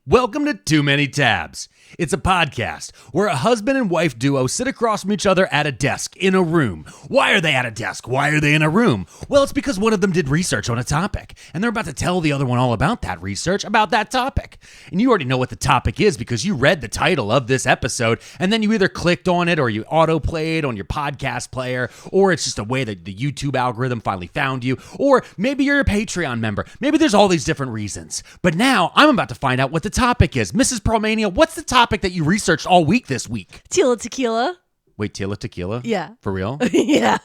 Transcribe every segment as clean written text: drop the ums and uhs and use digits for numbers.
Welcome to Too Many Tabs. It's a podcast where a husband and wife duo sit across from each other at a desk in a room. Why are they at a desk? Why are they in a room? Well, it's because one of them did research on a topic, and they're about to tell the other one all about that research about that topic. And you already know what the topic is because you read the title of this episode, and then you either clicked on it or you auto-played on your podcast player, or it's just a way that the YouTube algorithm finally found you, or maybe you're a Patreon member. Maybe there's all these different reasons. But now I'm about to find out what the topic is. Mrs. Pearlmania, what's the topic that you researched all week this week? Tila Tequila. Wait, Tila Tequila? Yeah. For real? Yeah.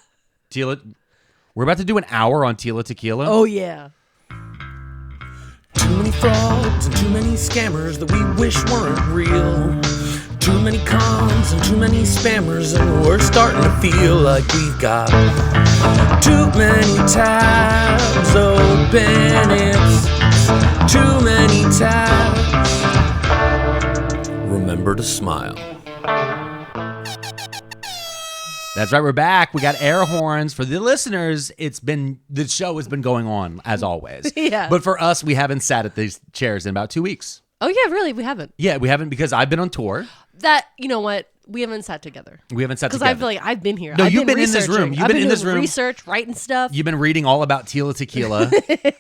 Tila, we're about to do an hour on Tila Tequila? Oh, yeah. Too many frauds and too many scammers that we wish weren't real. Too many cons and too many spammers, and we're starting to feel like we've got too many tabs open. It's too many tabs. Remember to smile. That's right, we're back. We got air horns. For the listeners, the show has been going on, as always. Yeah. But for us, we haven't sat at these chairs in about 2 weeks. Oh, yeah, really? We haven't. Yeah, we haven't because I've been on tour. You know what? We haven't sat together. We haven't sat Because together. I feel like I've been here. No, I've you've been in this room. You've been in this doing room. Research, writing stuff. You've been reading all about Tila Tequila.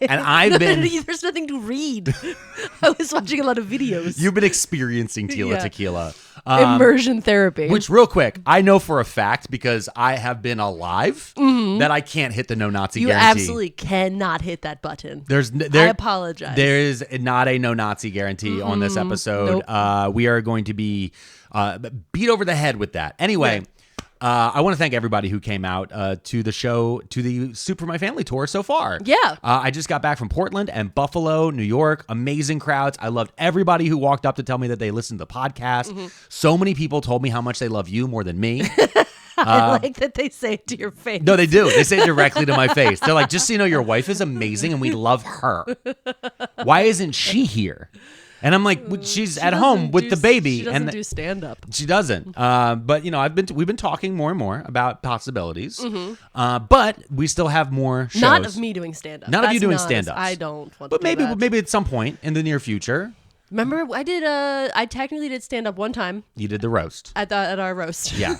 And I've been... There's nothing to read. I was watching a lot of videos. You've been experiencing Tila Yeah. Tequila. Immersion therapy. Which, real quick, I know for a fact because I have been alive that I can't hit the no Nazi you guarantee. absolutely cannot hit that button. I apologize. There is not a no Nazi guarantee on this episode. Nope. We are going to be beat over the head with that. Anyway. I want to thank everybody who came out to the show, to the Soup for My Family tour so far. Yeah. I just got back from Portland and Buffalo, New York. Amazing crowds. I loved everybody who walked up to tell me that they listened to the podcast. Mm-hmm. So many people told me how much they love you more than me. I like that they say it to your face. No, they do. They say it directly to my face. They're like, just so you know, your wife is amazing and we love her. Why isn't she here? And I'm like, she's at home with the baby. She doesn't do stand-up. She doesn't. But, you know, we've been talking more and more about possibilities. Mm-hmm. But we still have more shows. Not of me doing stand-up. Not of you doing stand-ups. I don't want but to do that. Maybe at some point in the near future. Remember, I technically did stand-up one time. You did the roast. At our roast. Yeah.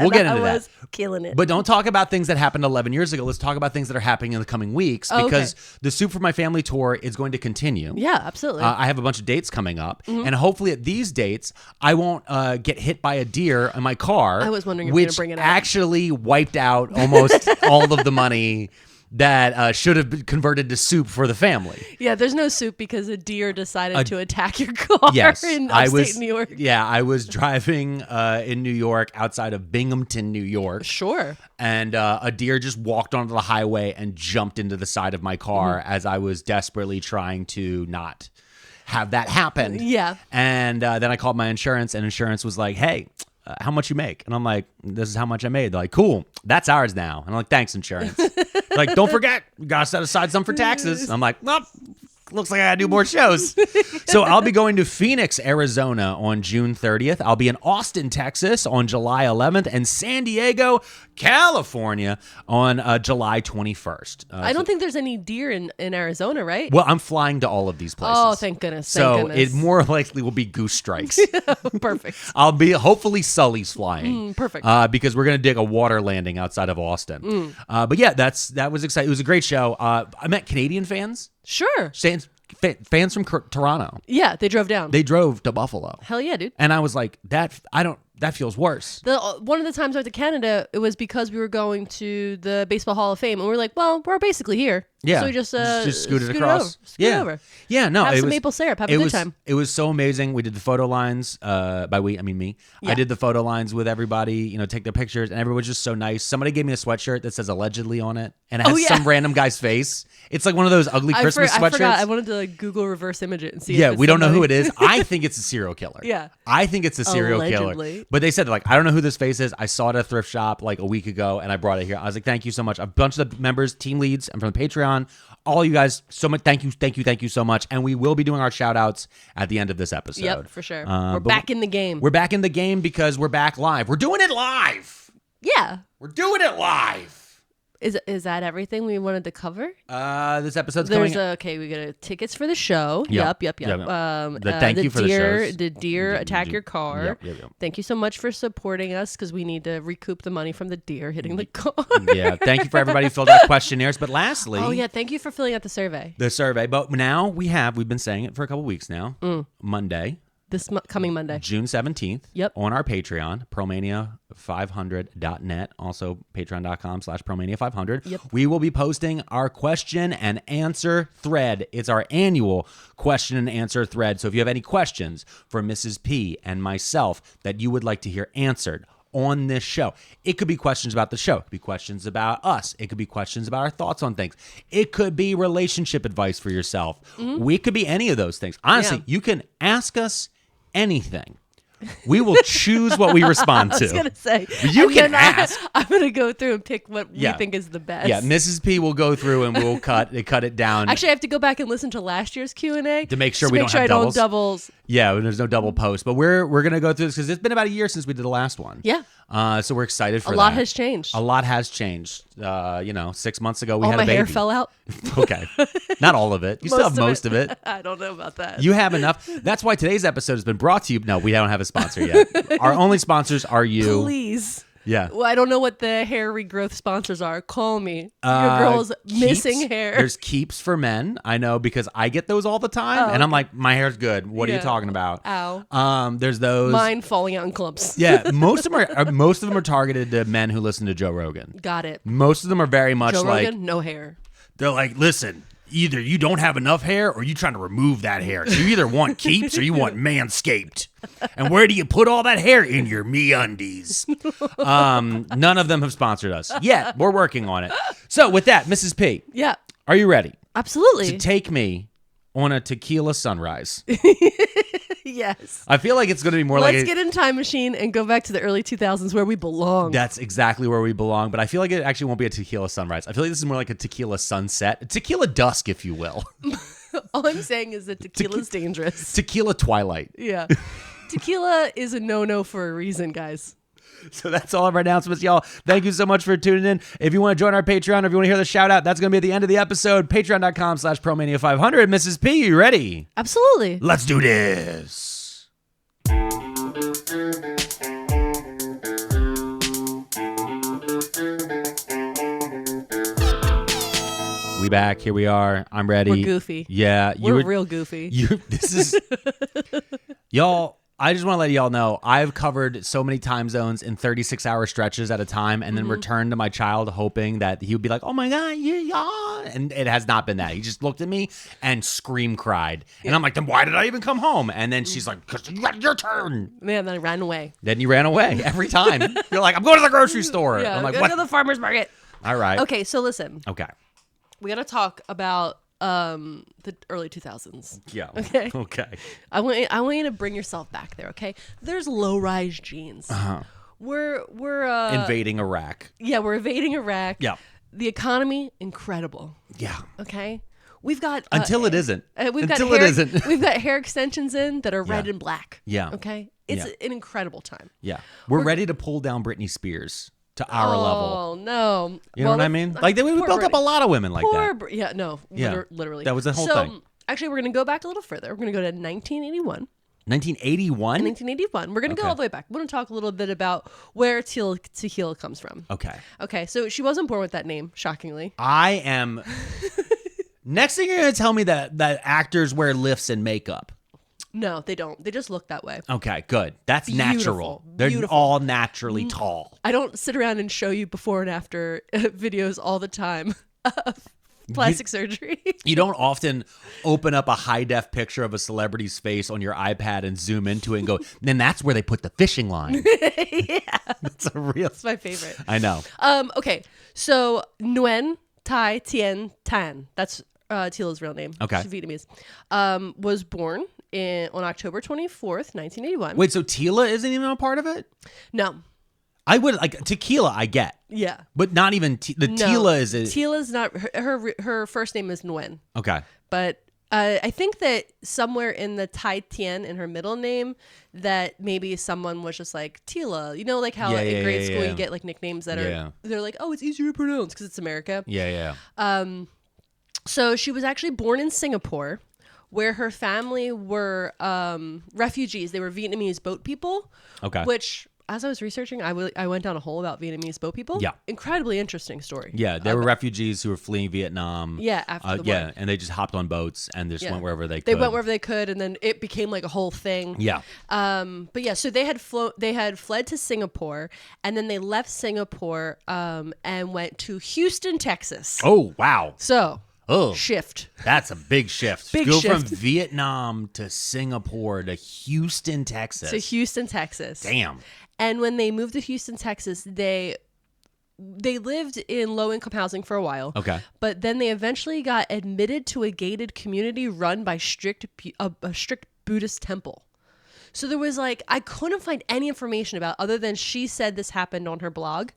We'll get into that. I was killing it. But don't talk about things that happened 11 years ago. Let's talk about things that are happening in the coming weeks because the Soup for My Family tour is going to continue. Yeah, absolutely. I have a bunch of dates coming up. Mm-hmm. And hopefully at these dates, I won't get hit by a deer in my car. I was wondering if you were going to bring it up. Which actually wiped out almost all of the money that should have been converted to soup for the family. Yeah, there's no soup because a deer decided to attack your car in upstate New York. Yeah, I was driving in New York outside of Binghamton, New York. Sure. And a deer just walked onto the highway and jumped into the side of my car as I was desperately trying to not have that happen. Yeah. And then I called my insurance, and insurance was like, hey, how much you make? And I'm like, this is how much I made. They're like, cool, that's ours now. And I'm like, thanks, insurance. Like, don't forget, you gotta set aside some for taxes. And I'm like, well, looks like I gotta do more shows. So I'll be going to Phoenix, Arizona on June 30th. I'll be in Austin, Texas on July 11th, and San Diego, California on July 21st. I don't think there's any deer in Arizona, right? Well, I'm flying to all of these places. Oh, thank goodness. So it more likely will be goose strikes. Perfect. I'll be, hopefully Sully's flying. Perfect. Because we're going to dig a water landing outside of Austin. But yeah, that was exciting. It was a great show. I met Canadian fans. Sure. Fans from Toronto. Yeah, they drove down. They drove to Buffalo. Hell yeah, dude. And I was like, that feels worse. One of the times I went to Canada, it was because we were going to the Baseball Hall of Fame, and we were like, well, we're basically here. Yeah. So we just scooted across. Over. Yeah, no. Have it some was, maple syrup. Have a good time. It was so amazing. We did the photo lines. By we, I mean me. Yeah. I did the photo lines with everybody, take their pictures, and everyone was just so nice. Somebody gave me a sweatshirt that says allegedly on it, and it has some random guy's face. It's like one of those ugly Christmas sweatshirts. I forgot. I wanted to Google reverse image it and see Yeah, if it's we don't know somebody. who it is. I think it's a serial killer. Yeah. I think it's a serial Allegedly. killer. But they said, like, I don't know who this face is. I saw it at a thrift shop like a week ago, and I brought it here. I was like, thank you so much. A bunch of the members, team leads, and from the Patreon, all you guys, so much. Thank you so much. And we will be doing our shout outs at the end of this episode. Yep, for sure. We're back in the game. We're back in the game because we're back live. We're doing it live. Yeah. We're doing it live. Is that everything we wanted to cover? This episode's There's coming. we got tickets for the show. Yep. Yep. Thank you for the shows. The deer attack your car. Yep. Thank you so much for supporting us because we need to recoup the money from the deer hitting the car. Yeah, thank you for everybody who filled out questionnaires. But lastly, Thank you for filling out the survey. The survey. But now we've been saying it for a couple weeks now. Monday. This coming Monday. June 17th. Yep. On our Patreon, Pearlmania500.net, also patreon.com/Pearlmania500. Yep. We will be posting our question and answer thread. It's our annual question and answer thread. So if you have any questions for Mrs. P and myself that you would like to hear answered on this show, it could be questions about the show. It could be questions about us. It could be questions about our thoughts on things. It could be relationship advice for yourself. We could be any of those things. Honestly, you can ask us anything. We will choose what we respond to. I was gonna say You can ask. I'm gonna go through and pick what we think is the best. Yeah, Mrs. P will go through and we'll cut it down. Actually, I have to go back and listen to last year's Q&A to make sure we don't have doubles. doubles. Yeah, there's no double post. But we're gonna go through this because it's been about a year since we did the last one. Yeah. So we're excited for that. A lot has changed. A lot has changed. 6 months ago we All had my a baby. hair fell out. Okay, not all of it. You still have most of it. I don't know about that. You have enough. That's why today's episode has been brought to you. No, we don't have a sponsor yet. Our only sponsors are you. Please. Yeah. Well, I don't know what the hair regrowth sponsors are. Call me. Your girl's missing Keeps. hair. There's Keeps for men. I know because I get those all the time, and I'm like, my hair's good. What are you talking about? Ow. There's those. Mine falling out in clumps. Yeah, most of them are targeted to men who listen to Joe Rogan. Got it. Most of them are very much Joe like Rogan, no hair. they're like, listen. Either you don't have enough hair or you trying to remove that hair. So you either want Keeps or you want Manscaped. And where do you put all that hair? In your MeUndies. None of them have sponsored us yet. We're working on it. So with that, Mrs. P, Yeah. are you ready Absolutely. to take me on a tequila sunrise? Yes. I feel like it's going to be more Let's like get in time machine and go back to the early 2000s where we belong. That's exactly where we belong, but I feel like it actually won't be a tequila sunrise. I feel like this is more like a tequila sunset, a tequila dusk, if you will. All I'm saying is that tequila's dangerous. Tequila twilight. Yeah. Tequila is a no-no for a reason, guys. So that's all of our announcements, y'all. Thank you so much for tuning in. If you want to join our Patreon or if you want to hear the shout out, that's going to be at the end of the episode. Patreon.com/Pearlmania500. Mrs. P, you ready? Absolutely. Let's do this. We back. Here we are. I'm ready. We're goofy. Yeah. We're real goofy. This is... Y'all... I just want to let y'all know, I've covered so many time zones in 36-hour stretches at a time and then returned to my child hoping that he would be like, oh my God, yeah. And it has not been that. He just looked at me and cried. And I'm like, then why did I even come home? And then she's like, because you got your turn. Man, then I ran away. Then you ran away every time. You're like, I'm going to the grocery store. Yeah, I'm like, go what? to the farmer's market. All right. Okay, so listen. Okay. We got to talk about the early 2000s. Yeah. Okay. Okay. I want you to bring yourself back there, okay? There's low-rise jeans. Uh-huh. We're Invading Iraq. Yeah, we're invading Iraq. Yeah. The economy, incredible. Yeah. Okay. We've got Until it isn't. We've Until got it isn't. We've got hair extensions in that are red Yeah. and black. Yeah. Okay. It's Yeah. an incredible time. Yeah. We're ready to pull down Britney Spears to our level. Oh no! You know what I mean? Like we built up a lot of women like that. Yeah, no, Yeah. literally. That was the whole thing. Actually, we're gonna go back a little further. We're gonna go to 1981. 1981? 1981. We're gonna go all the way back. We're gonna talk a little bit about where Tequila comes from. Okay. Okay, so she wasn't born with that name, shockingly. I am. Next thing you're gonna tell me that actors wear lifts and makeup. No, they don't. They just look that way. Okay, good. That's Beautiful. natural. They're Beautiful. all naturally tall. I don't sit around and show you before and after videos all the time of plastic surgery. You don't often open up a high-def picture of a celebrity's face on your iPad and zoom into it and go, then that's where they put the fishing line. Yeah. That's a real... It's my favorite. I know. Okay, so Nguyen Thai Tien Tan, that's Tila's real name. Okay. She's Vietnamese. Was born on October 24th, 1981. Wait, so Tila isn't even a part of it? No. I would, like, Tequila I get. Yeah. But not even, No. Tila is... Tila's not, her first name is Nguyen. Okay. But I think that somewhere in the Tai Tien in her middle name, that maybe someone was just like Tila. You know, like how in grade school you get like nicknames that are they're like, oh, it's easier to pronounce because it's America. Yeah. So she was actually born in Singapore, where her family were refugees. They were Vietnamese boat people. Okay. Which, as I was researching, I went down a hole about Vietnamese boat people. Yeah. Incredibly interesting story. Yeah, they were refugees who were fleeing Vietnam. Yeah, after the war. Yeah, and they just hopped on boats and just went wherever they could. They went wherever they could, and then it became like a whole thing. Yeah. But yeah, so they had fled to Singapore, and then they left Singapore and went to Houston, Texas. Oh, wow. So... Oh, shift. That's a big shift. Big Go shift. from Vietnam to Singapore to Houston, Texas. To Houston, Texas. Damn. And when they moved to Houston, Texas, they lived in low-income housing for a while. Okay. But then they eventually got admitted to a gated community run by a strict Buddhist temple. So there was like, I couldn't find any information about other than she said this happened on her blog.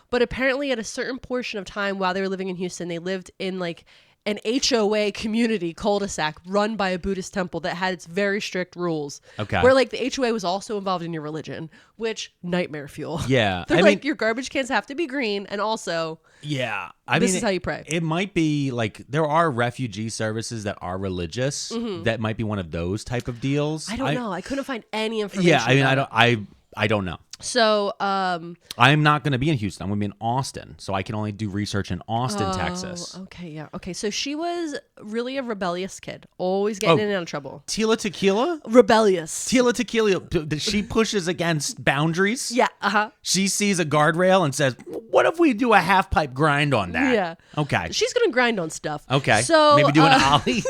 But apparently at a certain portion of time while they were living in Houston, they lived in like an HOA community cul-de-sac run by a Buddhist temple that had its very strict rules. Okay. Where like the HOA was also involved in your religion, which nightmare fuel. Yeah. They're like, your garbage cans have to be green, and also yeah. this is how you pray. It might be like there are refugee services that are religious. That might be one of those type of deals. I don't know. I couldn't find any information. Yeah, I mean, about I don't know. So, I'm not going to be in Houston. I'm going to be in Austin. So I can only do research in Austin, Texas. Okay, yeah. Okay, so she was really a rebellious kid. Always getting in and out of trouble. Tila Tequila? Rebellious. Tila Tequila, she pushes against boundaries. Yeah, uh-huh. She sees a guardrail and says, what if we do a half pipe grind on that? Yeah. Okay. She's going to grind on stuff. Okay. So maybe do an ollie.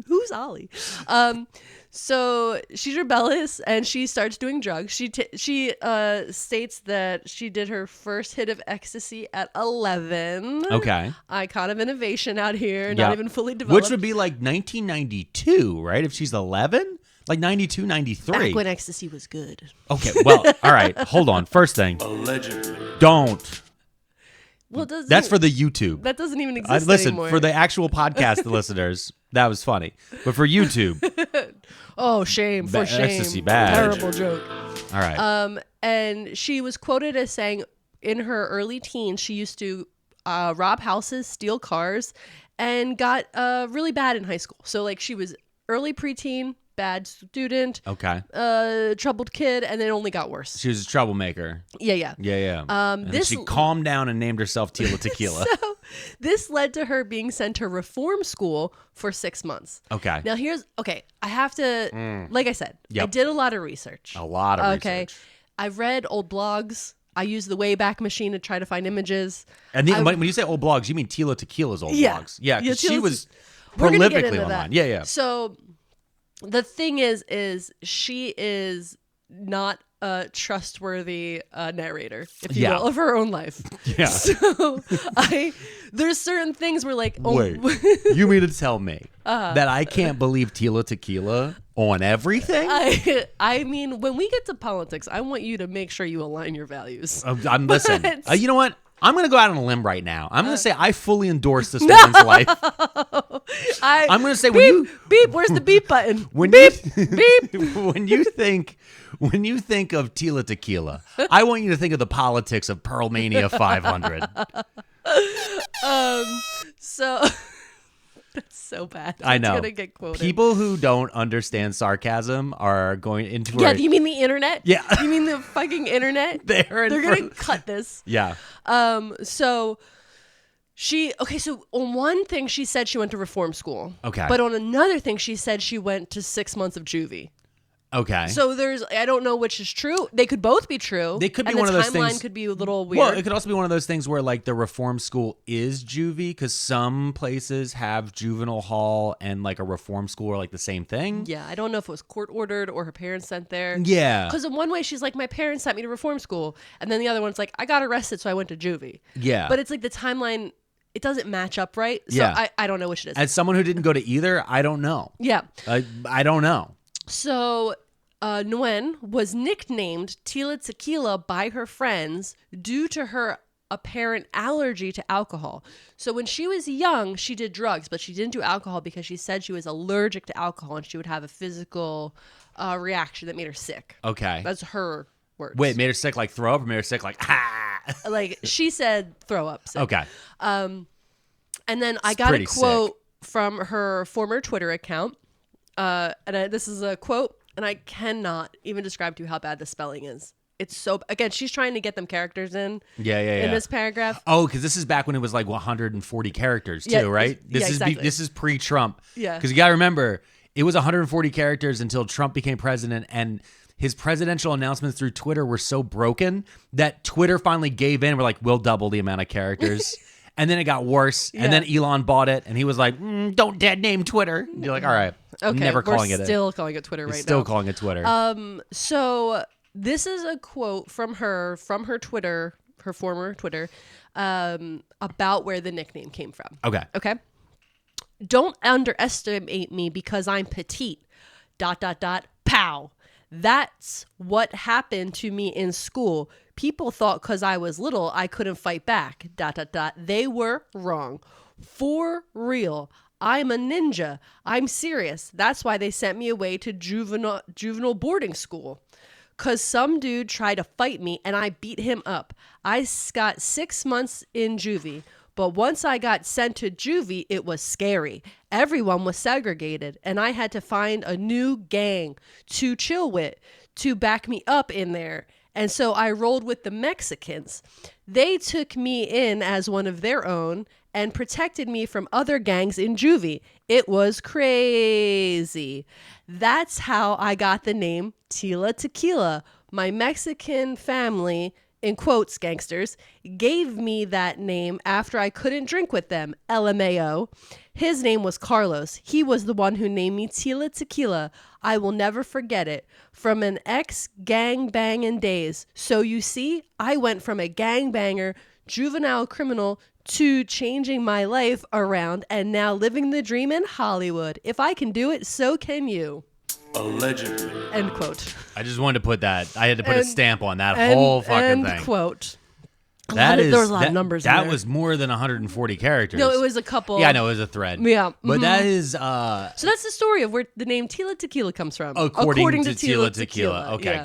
Who's Ollie? So she's rebellious and she starts doing drugs. She states that she did her first hit of ecstasy at 11. Okay. Icon of innovation out here, not even fully developed. Which would be like 1992, right? If she's 11? Like 92, 93. Back when ecstasy was good. Okay, well, all right. Hold on. First thing. Allegedly. Don't. Well, That's for the YouTube. That doesn't even exist Listen, anymore. for the actual podcast listeners, that was funny. But for YouTube, oh, shame for shame. ecstasy bad. Terrible joke. All right. And she was quoted as saying in her early teens, she used to rob houses, steal cars, and got really bad in high school. So like she was early preteen, bad student, Okay. Troubled kid, and then it only got worse. She was a troublemaker. Yeah. Yeah. And then This she calmed down and named herself Tila Tequila. So this led to her being sent to reform school for 6 months. Okay. Now I have to, like I said, I Yep. did a lot of research. A lot of research. I've read old blogs. I use the Wayback Machine to try to find images. And when you say old blogs, you mean Tila Tequila's old blogs. Yeah, because she Tila's- was We're gonna get prolifically into online. that. Yeah. So the thing is she is not a trustworthy narrator, if you will, of her own life. Yeah. So there's certain things where like, Wait, you mean to tell me that I can't believe Tila Tequila on everything? I mean, when we get to politics, I want you to make sure you align your values. I'm listen. You know what? I'm going to go out on a limb right now. I'm going to say I fully endorse this woman's life. I'm going to say beep. Where's the beep button? Beep. when you think of Tila Tequila, I want you to think of the politics of Pearlmania 500. So that's so bad. I know. It's gonna get quoted. People who don't understand sarcasm are going into Yeah, you mean the internet? Yeah. You mean the fucking internet? They're gonna cut this. Yeah. So so on one thing she said she went to reform school. Okay. But on another thing she said she went to 6 months of juvie. Okay. So I don't know which is true. They could both be true. They could be and one of those the timeline things. could be a little weird. Well, it could also be one of those things where like the reform school is juvie because some places have juvenile hall and like a reform school are like the same thing. Yeah, I don't know if it was court ordered or her parents sent there. Yeah. Because in one way she's like, my parents sent me to reform school, and then the other one's like, I got arrested, so I went to juvie. Yeah. But it's like the timeline, it doesn't match up right. So Yeah. I don't know which it is. As someone who didn't go to either, I don't know. Yeah. I don't know. So Nguyen was nicknamed Tila Tequila by her friends due to her apparent allergy to alcohol. So when she was young, she did drugs, but she didn't do alcohol because she said she was allergic to alcohol and she would have a physical reaction that made her sick. Okay. That's her words. Wait, made her sick like throw up or made her sick like Like she said throw up. Sick. Okay. And then I got a quote from her former Twitter account. This is a quote, and I cannot even describe to you how bad the spelling is. It's so, again, she's trying to get them characters in this paragraph. Oh, because this is back when it was like 140 characters too, right? Exactly. This is pre-Trump. Yeah. Because you got to remember, it was 140 characters until Trump became president, and his presidential announcements through Twitter were so broken that Twitter finally gave in. We're like, we'll double the amount of characters. And then it got worse. And then Elon bought it, and he was like, don't dead name Twitter. And you're like, all right, I'm never calling it. We're still calling it Twitter right now. Still calling it Twitter. So this is a quote from her Twitter, her former Twitter, about where the nickname came from. Okay. Don't underestimate me because I'm petite. ... Pow. That's what happened to me in school. People thought because I was little, I couldn't fight back. ... They were wrong. For real. I'm a ninja. I'm serious. That's why they sent me away to juvenile boarding school. Because some dude tried to fight me and I beat him up. I got 6 months in juvie. But once I got sent to juvie, it was scary. Everyone was segregated, and I had to find a new gang to chill with, to back me up in there. And so I rolled with the Mexicans. They took me in as one of their own and protected me from other gangs in juvie. It was crazy. That's how I got the name Tila Tequila. My Mexican family, in quotes, gangsters, gave me that name after I couldn't drink with them. LMAO. His name was Carlos. He was the one who named me Tila Tequila. I will never forget it. From an ex-gang banging days. So you see, I went from a gangbanger, juvenile criminal, to changing my life around and now living the dream in Hollywood. If I can do it, so can you. Allegedly. End quote. I just wanted to put that. I had to put a stamp on that whole fucking thing. End quote. There was a lot of numbers in That there. Was more than 140 characters. No, it was a couple. Yeah, no, it was a thread. Yeah. But that is... So that's the story of where the name Tila Tequila comes from. According to Tila Tequila. Okay, yeah.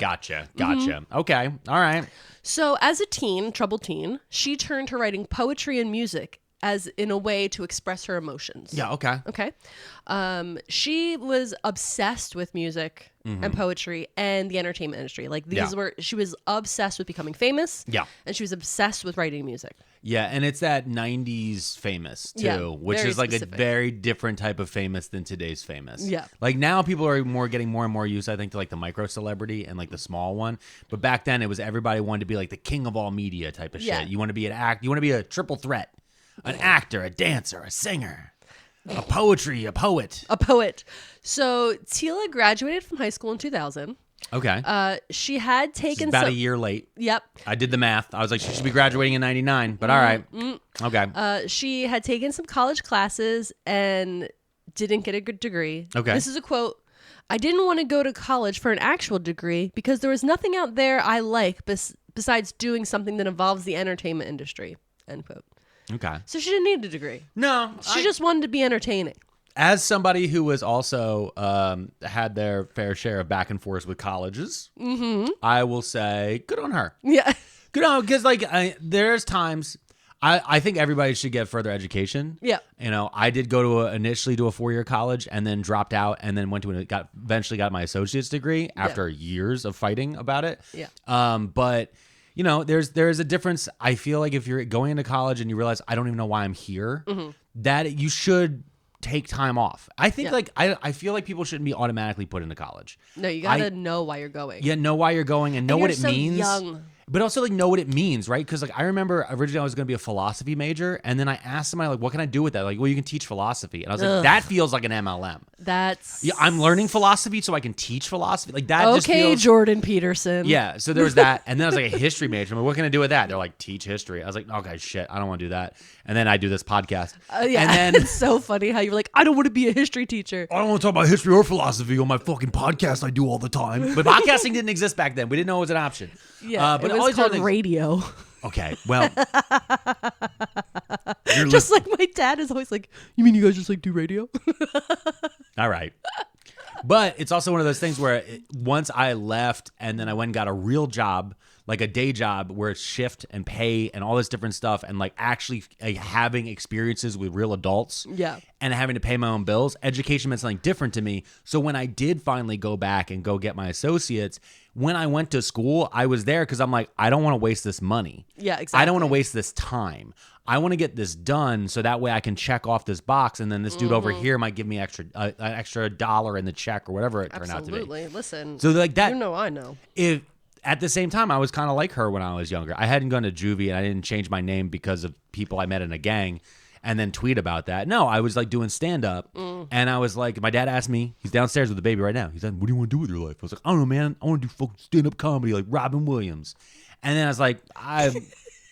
gotcha. Okay, all right. So as a teen, troubled teen, she turned to writing poetry and music as in a way to express her emotions. Yeah, okay. Okay. She was obsessed with music and poetry and the entertainment industry. Like she was obsessed with becoming famous. Yeah. And she was obsessed with writing music. Yeah, and it's that 90s famous too, Yeah, which very is like specific. a very different type of famous than today's famous. Yeah. Like now people are getting more and more used, I think, to like the micro celebrity and like the small one. But back then it was everybody wanted to be like the king of all media type of Yeah. shit. You want to be you want to be a triple threat. An actor, a dancer, a singer, a poet. A poet. So Tila graduated from high school in 2000. Okay. She had She's taken about a year late. Yep. I did the math. I was like, she should be graduating in 99, but all right. Okay. She had taken some college classes and didn't get a good degree. Okay. This is a quote. I didn't want to go to college for an actual degree because there was nothing out there I like besides doing something that involves the entertainment industry. End quote. Okay. So she didn't need a degree. No. She just wanted to be entertaining. As somebody who was also had their fair share of back and forth with colleges, I will say good on her. Yeah. Good on, because like there's times I think everybody should get further education. Yeah. You know, I did go to initially to a 4-year college and then dropped out and then went to eventually got my associate's degree after years of fighting about it. Yeah. But you know, there's a difference. I feel like if you're going into college and you realize I don't even know why I'm here, that you should take time off. I think like I feel like people shouldn't be automatically put into college. No, you gotta know why you're going. Yeah, know why you're going and know what it means. Young. But also like know what it means, right? Because like I remember originally I was going to be a philosophy major, and then I asked somebody like, "What can I do with that?" Like, well, you can teach philosophy, and I was like, "That feels like an MLM." That's I'm learning philosophy so I can teach philosophy. Like that. Just feels... Jordan Peterson. Yeah. So there was that, and then I was like a history major. I'm like, what can I do with that? They're like, teach history. I was like, okay, shit, I don't want to do that. And then I do this podcast. Yeah. And then it's so funny how you're like, I don't want to be a history teacher. I don't want to talk about history or philosophy on my fucking podcast I do all the time. But podcasting didn't exist back then. We didn't know it was an option. Yeah, but it was always called radio. Okay, well, Just like my dad is always like, you mean you guys just like do radio? all right. But it's also one of those things where once I left and then I went and got a real job, like a day job where it's shift and pay and all this different stuff and like actually having experiences with real adults and having to pay my own bills, education meant something different to me. So when I did finally go back and go get my associates, when I went to school, I was there because I'm like, I don't want to waste this money. Yeah, exactly. I don't want to waste this time. I want to get this done so that way I can check off this box, and then this dude over here might give me an extra $1 in the check or whatever it turned out to be. Absolutely. Listen. So like that. You know, I know. If at the same time, I was kind of like her when I was younger. I hadn't gone to juvie, and I didn't change my name because of people I met in a gang, and then tweet about that. No, I was like doing stand up, and I was like, my dad asked me. He's downstairs with the baby right now. He said, "What do you want to do with your life?" I was like, "I don't know, man. I want to do fucking stand up comedy like Robin Williams." And then I was like,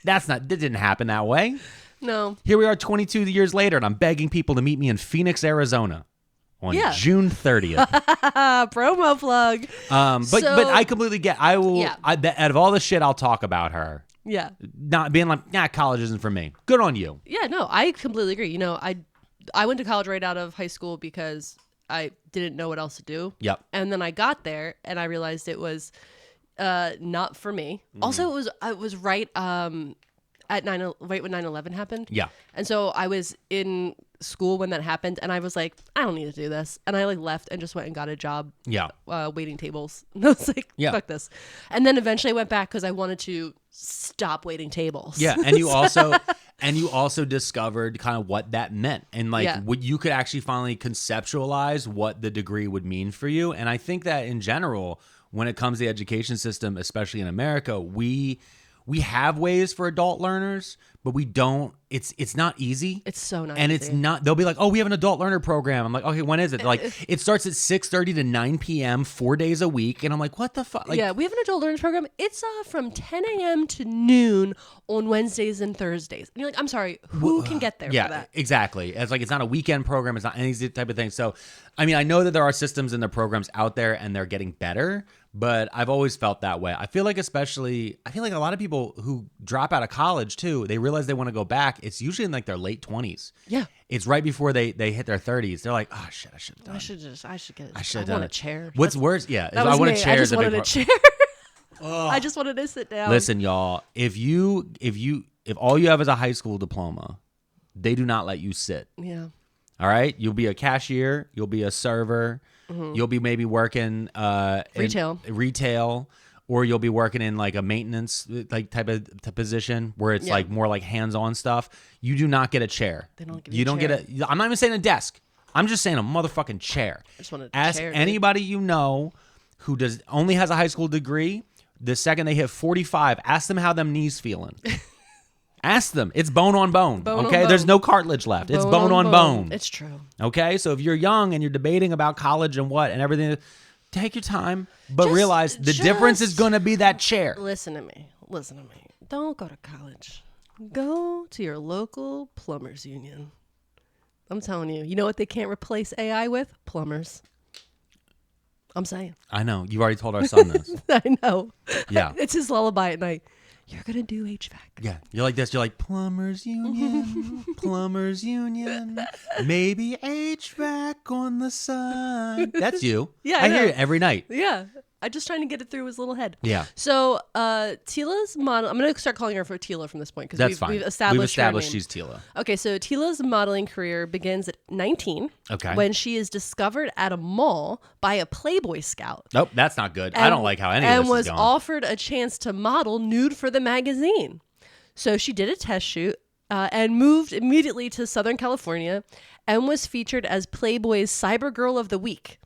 that didn't happen that way. No. Here we are 22 years later, and I'm begging people to meet me in Phoenix, Arizona on June 30th. Promo plug. But I completely get, I will, Yeah. out of all the shit I'll talk about her, Yeah. not being like, nah, college isn't for me. Good on you. Yeah, no, I completely agree. You know, I went to college right out of high school because I didn't know what else to do. Yep. And then I got there and I realized it was not for me. Also, it was right right when 9/11 happened. Yeah. And so I was in school when that happened, and I was like, I don't need to do this. And I like left and just went and got a job. Yeah. Waiting tables. And I was like, fuck this. And then eventually I went back because I wanted to stop waiting tables. Yeah, and you also discovered kind of what that meant, and like what you could actually finally conceptualize what the degree would mean for you. And I think that in general, when it comes to the education system, especially in America, we have ways for adult learners, but we don't. It's not easy. It's so not and easy. it's not. They'll be like, "Oh, we have an adult learner program." I'm like, "Okay, when is it?" They're like, it starts at 6:30 to 9 p.m. 4 days a week, and I'm like, "What the fuck?" Like, yeah, we have an adult learners program. It's from 10 a.m. to noon on Wednesdays and Thursdays. And you're like, I'm sorry, who can get there for that? Exactly. It's like it's not a weekend program. It's not any type of thing. So, I mean, I know that there are systems and the programs out there, and they're getting better. But I've always felt that way. I feel like a lot of people who drop out of college too, they realize they want to go back. It's usually in like their late 20s. Yeah. It's right before they hit their 30s. They're like, oh shit, I should have done it. I should get it. I should have I done want it. a chair. What's worse? Yeah. That was I want me. a chair. I just is a big wanted a part. chair. I just wanted to sit down. Listen, y'all, if all you have is a high school diploma, they do not let you sit. Yeah. All right? You'll be a cashier, you'll be a server, you'll be maybe working retail, or you'll be working in like a maintenance like type of position where it's like more like hands-on stuff. You do not get a chair. They don't give you don't chair. get I'm not even saying a desk. I'm just saying a motherfucking chair. I just wanted a Ask chair, dude. anybody you know who only has a high school degree. The second they hit 45, ask them how them knees feeling. Ask them. It's bone on bone. Bone okay? on There's bone. no cartilage left. It's bone on bone. It's true. Okay? So if you're young and you're debating about college and everything, take your time, but realize the difference is going to be that chair. Listen to me. Don't go to college. Go to your local plumbers union. I'm telling you. You know what they can't replace AI with? Plumbers. I'm saying. I know. You've already told our son this. I know. Yeah. It's his lullaby at night. You're going to do HVAC. Yeah. You're like this. You're like, plumbers union, plumbers union, maybe HVAC on the side. That's you. Yeah, I I know. hear it every night. Yeah. I'm just trying to get it through his little head. Yeah. So Tila's model, I'm going to start calling her for Tila from this point because That's fine. we've established her name. she's Tila. Okay, so Tila's modeling career begins at 19 when she is discovered at a mall by a Playboy scout. Nope, that's not good. I don't like how any of this And is was going. offered a chance to model nude for the magazine. So she did a test shoot and moved immediately to Southern California and was featured as Playboy's Cyber Girl of the Week.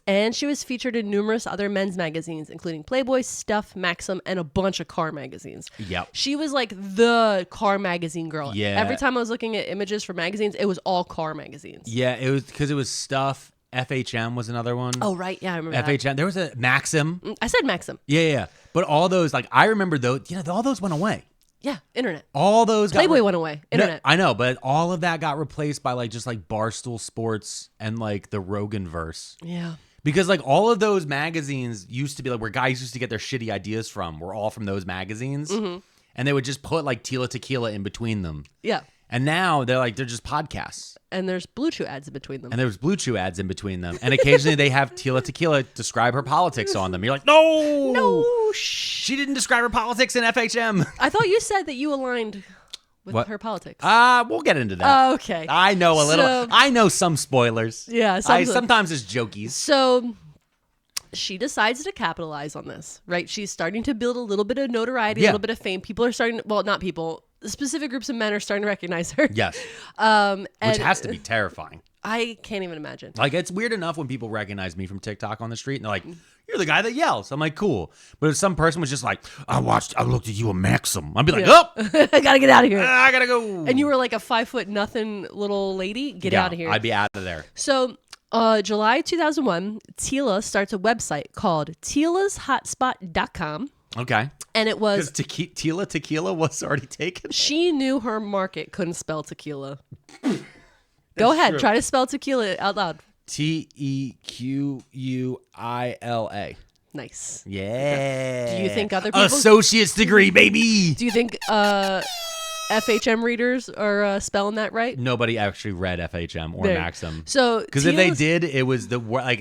And she was featured in numerous other men's magazines, including Playboy, Stuff, Maxim, and a bunch of car magazines. Yep. She was like the car magazine girl. Yeah. Every time I was looking at images for magazines, it was all car magazines. Yeah, it was because it was Stuff. FHM was another one. Oh, right. Yeah, I remember FHM. that. There was a Maxim. I said Maxim. Yeah. But all those, like, I remember those, all those went away. Yeah, internet. All those Playboy went away. Internet. No, I know, but all of that got replaced by like just like Barstool Sports and like the Rogan verse. Yeah. Because like all of those magazines used to be like where guys used to get their shitty ideas from were all from those magazines. And and they would just put like Tila Tequila in between them. Yeah. And now they're just podcasts. And there's Blue Chew ads in between them. And there's Blue Chew ads in between them. And occasionally they have Tila Tequila describe her politics on them. You're like, no! No! She didn't describe her politics in FHM. I thought you said that you aligned with What? her politics. We'll get into that. Okay. I know a little. So- I know some spoilers. Yeah, sometimes it's jokies. So she decides to capitalize on this, right? She's starting to build a little bit of notoriety, Yeah. a little bit of fame. People are starting, well, not people, specific groups of men are starting to recognize her. Yes. And Which has to be terrifying. I can't even imagine. Like, it's weird enough when people recognize me from TikTok on the street and they're like, you're the guy that yells. I'm like, cool. But if some person was just like, I looked at you on Maxim, I'd be like, Yeah. oh, I gotta get out of here. I gotta go. And you were like a 5'0" little lady. Get out of here. I'd be out of there. So, July 2001, Tila starts a website called TilasHotspot.com. Okay. And it was, Because Tila Tequila was already taken. she knew her market couldn't spell tequila. Go ahead, true. try to spell tequila out loud. Tequila. Nice. Yeah. Do you think other people- Associate's degree, baby. Do you think FHM readers are spelling that right? Nobody actually read FHM or There. Maxim. So, Because if they Tila's- did, it was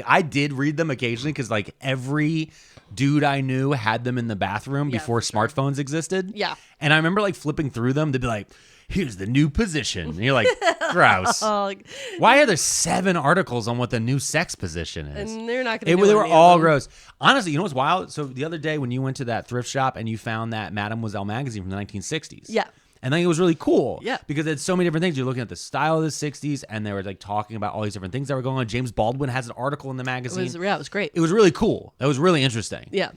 I did read them occasionally because like every dude I knew had them in the bathroom Yeah, before for sure. smartphones existed. Yeah. And I remember like flipping through them. They'd be like, here's the new position. And you're like, gross. like, Why are there 7 articles on what the new sex position is? and they're not going to. They were all gross. Honestly, you know what's wild? So the other day when you went to that thrift shop and you found that Mademoiselle magazine from the 1960s. Yeah. And I think it was really cool. Yeah. Because it's so many different things. You're looking at the style of the 60s and they were like talking about all these different things that were going on. James Baldwin has an article in the It magazine. was, yeah, it was great. It was really cool. That was really interesting. Yeah.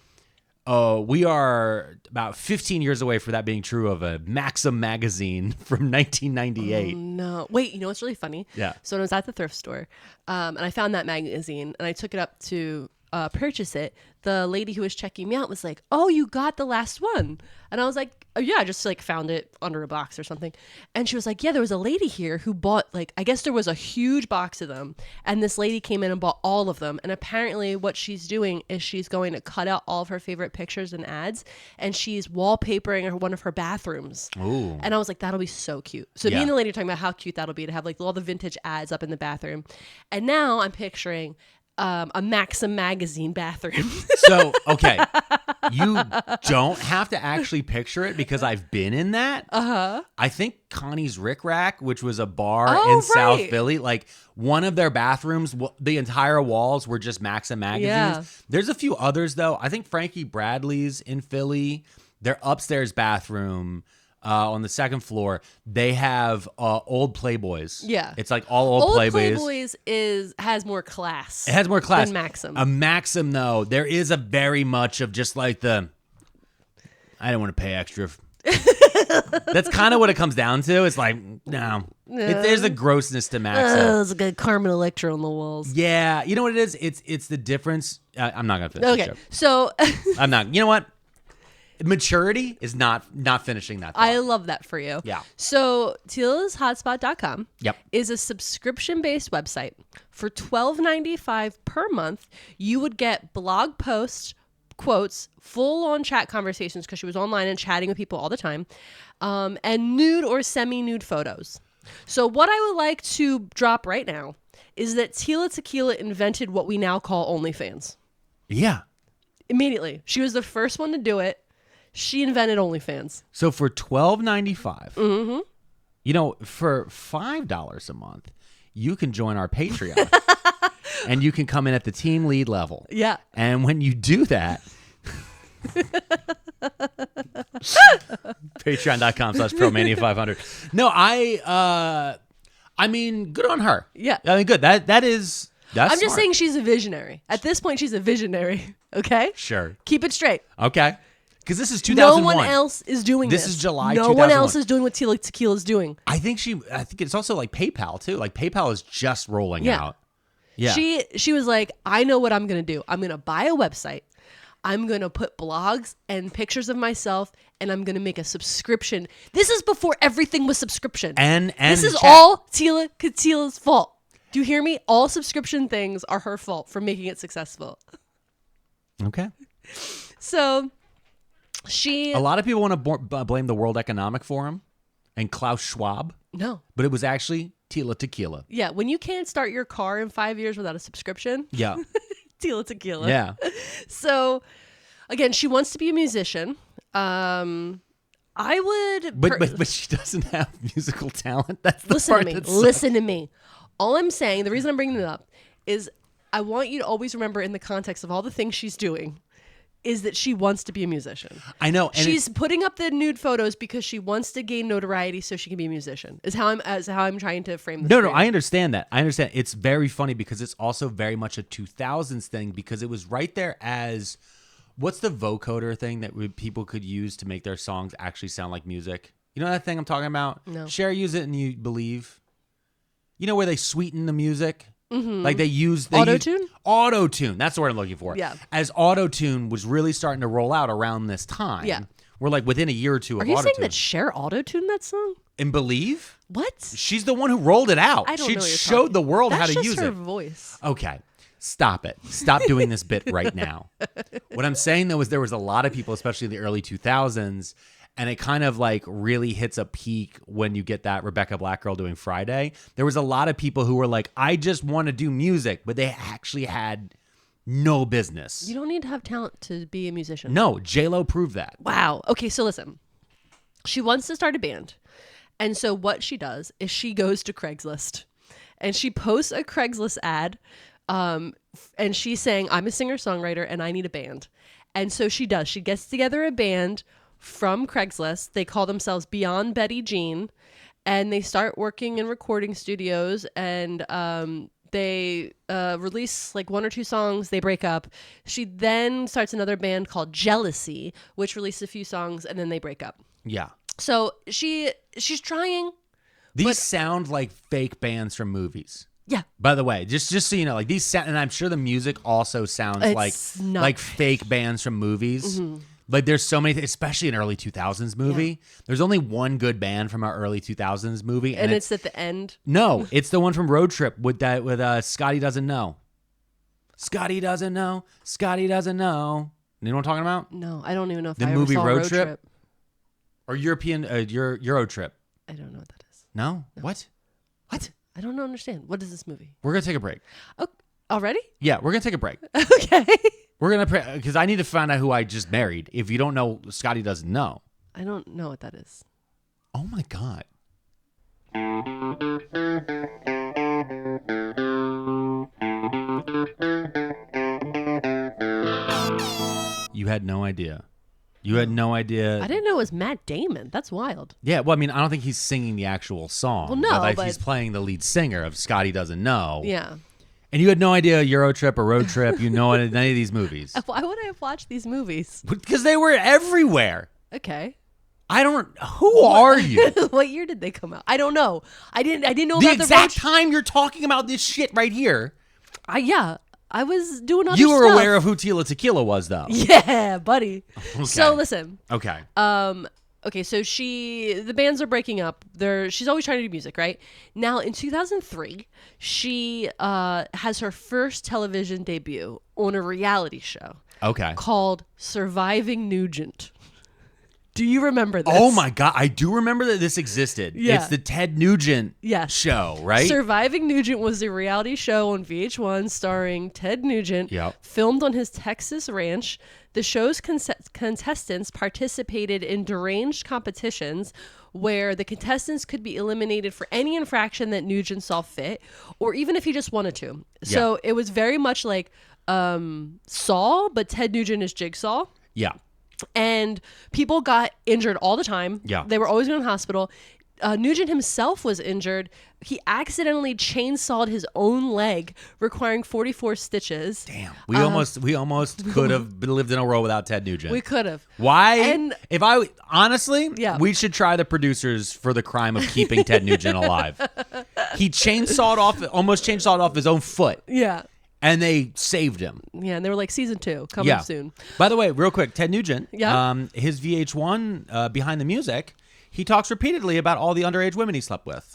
We are about 15 years away for that being true of a Maxim magazine from 1998. No. Wait, you know what's really funny? Yeah. So when I was at the thrift store, and I found that magazine, and I took it up to purchase it, the lady who was checking me out was like, "Oh, you got the last one." And I was like, "Oh yeah, I just like found it under a box or something." And she was like, "Yeah, there was a lady here who bought like, I guess there was a huge box of them, and this lady came in and bought all of them. And apparently what she's doing is she's going to cut out all of her favorite pictures and ads, and she's wallpapering one of her bathrooms." Ooh. And I was like, that'll be so cute. So me Yeah. and the lady are talking about how cute that'll be to have like all the vintage ads up in the bathroom. And now I'm picturing a Maxim magazine bathroom. So, okay. You don't have to actually picture it because I've been in that. Uh-huh. I think Connie's Rick Rack, which was a bar Oh, in South right. Philly, like one of their bathrooms, the entire walls were just Maxim magazines. Yeah. There's a few others, though. I think Frankie Bradley's in Philly, their upstairs bathroom on the second floor, they have old Playboys. Yeah. It's like all old Playboys. Playboys has more class. It has more class. than Maxim. A Maxim, though, there is a very much of just like I don't want to pay extra. That's kind of what it comes down to. It's like, no. There's a grossness to Maxim. There's a good Carmen Electra on the walls. Yeah. You know what it is? It's the difference. I'm not going to finish the Okay, joke. so I'm not. You know what? Maturity is not finishing that thought. I love that for you. Yeah. So TilasHotspot.com Yep. is a subscription-based website. For $12.95 per month, you would get blog posts, quotes, full-on chat conversations because she was online and chatting with people all the time, and nude or semi-nude photos. So what I would like to drop right now is that Tila Tequila invented what we now call OnlyFans. Yeah. Immediately. She was the first one to do it. She invented OnlyFans. So for $12.95, you know, for $5 a month, you can join our Patreon. And you can come in at the team lead level. Yeah. And when you do that, patreon.com/ProMania500. No, I mean, good on her. Yeah. I mean, good. That's I'm just smart. saying she's a visionary. At this point, she's a visionary. Okay? Sure. Keep it straight. Okay. Because this is No 2001. one else is doing this. This is July No one else 2001. is doing what Tila Tequila is doing. I think it's also like PayPal too. Like PayPal is just rolling Yeah. out. Yeah. She was like, I know what I'm going to do. I'm going to buy a website. I'm going to put blogs and pictures of myself, and I'm going to make a subscription. This is before everything was subscription. and this is chat. all Tila's fault. Do you hear me? All subscription things are her fault for making it successful. Okay. So A lot of people want to blame the World Economic Forum and Klaus Schwab. No. But it was actually Tila Tequila. Yeah, when you can't start your car in 5 years without a subscription. Yeah. Tila Tequila. Yeah. So, again, she wants to be a musician. I would... But she doesn't have musical talent. That's the Listen part to me. that Listen to me. All I'm saying, the reason I'm bringing it up is I want you to always remember in the context of all the things she's doing is that she wants to be a musician. I know. And She's putting up the nude photos because she wants to gain notoriety so she can be a musician. Is how I'm trying to frame this. No, I understand that. I understand. It's very funny because it's also very much a 2000s thing because it was right there as what's the vocoder thing that people could use to make their songs actually sound like music? You know that thing I'm talking about? No. Cher, use it and you believe. You know where they sweeten the music? Mm-hmm. Like they auto-tune? Auto-tune. That's the word I'm looking for. Yeah. As auto-tune was really starting to roll out around this time. Yeah. We're like within a year or two of Are you auto-tune. saying that Cher auto-tuned that song? And Believe? What? She's the one who rolled it out. I don't She know what you're showed talking. the world That's how to just use her it. voice. Okay. Stop it. Stop doing this bit right now. What I'm saying, though, is there was a lot of people, especially in the early 2000s, and it kind of like really hits a peak when you get that Rebecca Black girl doing Friday. There was a lot of people who were like, I just want to do music, but they actually had no business. You don't need to have talent to be a musician. No, J-Lo proved that. Wow. Okay, so listen. She wants to start a band. And so what she does is she goes to Craigslist and she posts a Craigslist ad. And she's saying, I'm a singer-songwriter and I need a band. And so she does. She gets together a band from Craigslist. They call themselves Beyond Betty Jean. And they start working in recording studios. And they release like 1 or 2 songs. They break up. She then starts another band called Jealousy, which releases a few songs. And then they break up. Yeah. So she's trying. These sound like fake bands from movies. Yeah. By the way, just so you know, like these sound, and I'm sure the music also sounds It's not like fake bands from movies. Mm-hmm. Like there's so many, especially an early 2000s movie. Yeah. There's only one good band from our early 2000s movie, and it's at the end. No, it's the one from Road Trip with Scotty Doesn't Know. Scotty doesn't know. Scotty doesn't know. You know what I'm talking about? No, I don't even know if the I movie ever saw Road Trip or European Euro Trip. I don't know what that is. No? What? I don't understand. What is this movie? We're gonna take a break. Oh, already? Yeah, we're gonna take a break. Okay. We're gonna because I need to find out who I just married. If you don't know, Scotty doesn't know. I don't know what that is. Oh my God. You had no idea. You had no idea. I didn't know it was Matt Damon. That's wild. Yeah, well, I mean, I don't think he's singing the actual song. Well, no, but he's playing the lead singer of Scotty Doesn't Know. Yeah. And you had no idea Euro Trip or Road Trip. You know any of these movies. Why would I have watched these movies? Because they were everywhere. Okay. Who are you? What year did they come out? I don't know. I didn't know the about the exact time you're talking about this shit right here. I was doing other stuff. You were aware of who Tila Tequila was, though. Yeah, buddy. Okay. So listen. Okay. Okay, so the bands are breaking up. She's always trying to do music, right? Now in 2003, she has her first television debut on a reality show. Okay. Called Surviving Nugent. Do you remember this? Oh my God, I do remember that this existed. Yeah. It's the Ted Nugent show, right? Surviving Nugent was a reality show on VH1 starring Ted Nugent, filmed on his Texas ranch. The show's contestants participated in deranged competitions where the contestants could be eliminated for any infraction that Nugent saw fit, or even if he just wanted to. So it was very much like Saw, but Ted Nugent is Jigsaw. Yeah. And people got injured all the time. Yeah. They were always going to the hospital. Nugent himself was injured. He accidentally chainsawed his own leg, requiring 44 stitches. Damn. We almost could have lived in a world without Ted Nugent. We could have. Why? And honestly, we should try the producers for the crime of keeping Ted Nugent alive. He almost chainsawed off his own foot. Yeah. And they saved him. Yeah, and they were like, season 2, coming soon. By the way, real quick, Ted Nugent, Yeah. His VH1, Behind the Music, he talks repeatedly about all the underage women he slept with.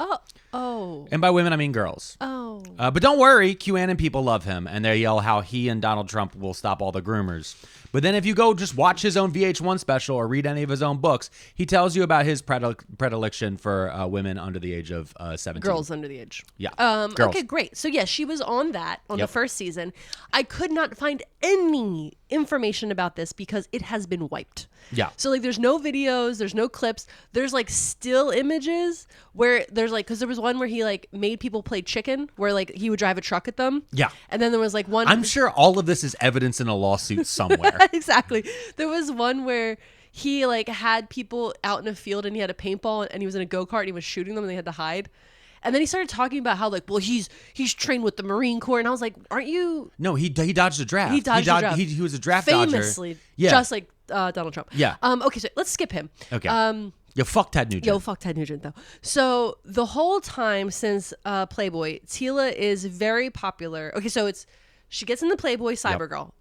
Oh. And by women, I mean girls. Oh. no. But don't worry, QAnon people love him, and they yell how he and Donald Trump will stop all the groomers. But then if you go just watch his own VH1 special or read any of his own books, he tells you about his predilection for women under the age of 17. Girls under the age. Yeah. Girls. Okay, great. So, yeah, she was on that on the first season. I could not find any information about this because it has been wiped. Yeah. So, like, there's no videos, there's no clips. There's, like, still images where there's, like, because there was one where he, like, made people play chicken, where, like, he would drive a truck at them. Yeah. And then there was, like, one. I'm sure all of this is evidence in a lawsuit somewhere. Exactly. There was one where he, like, had people out in a field and he had a paintball and he was in a go-kart and he was shooting them and they had to hide. And then he started talking about how, like, well, he's trained with the Marine Corps. And I was like, aren't you? No, he dodged the draft. He dodged the draft. He was a draft Famously, dodger. just like Donald Trump. Yeah. Okay, so let's skip him. Okay. Yo, fuck Ted Nugent. Yo, fuck Ted Nugent, though. So the whole time since Playboy, Tila is very popular. Okay, so she gets in the Playboy Cybergirl.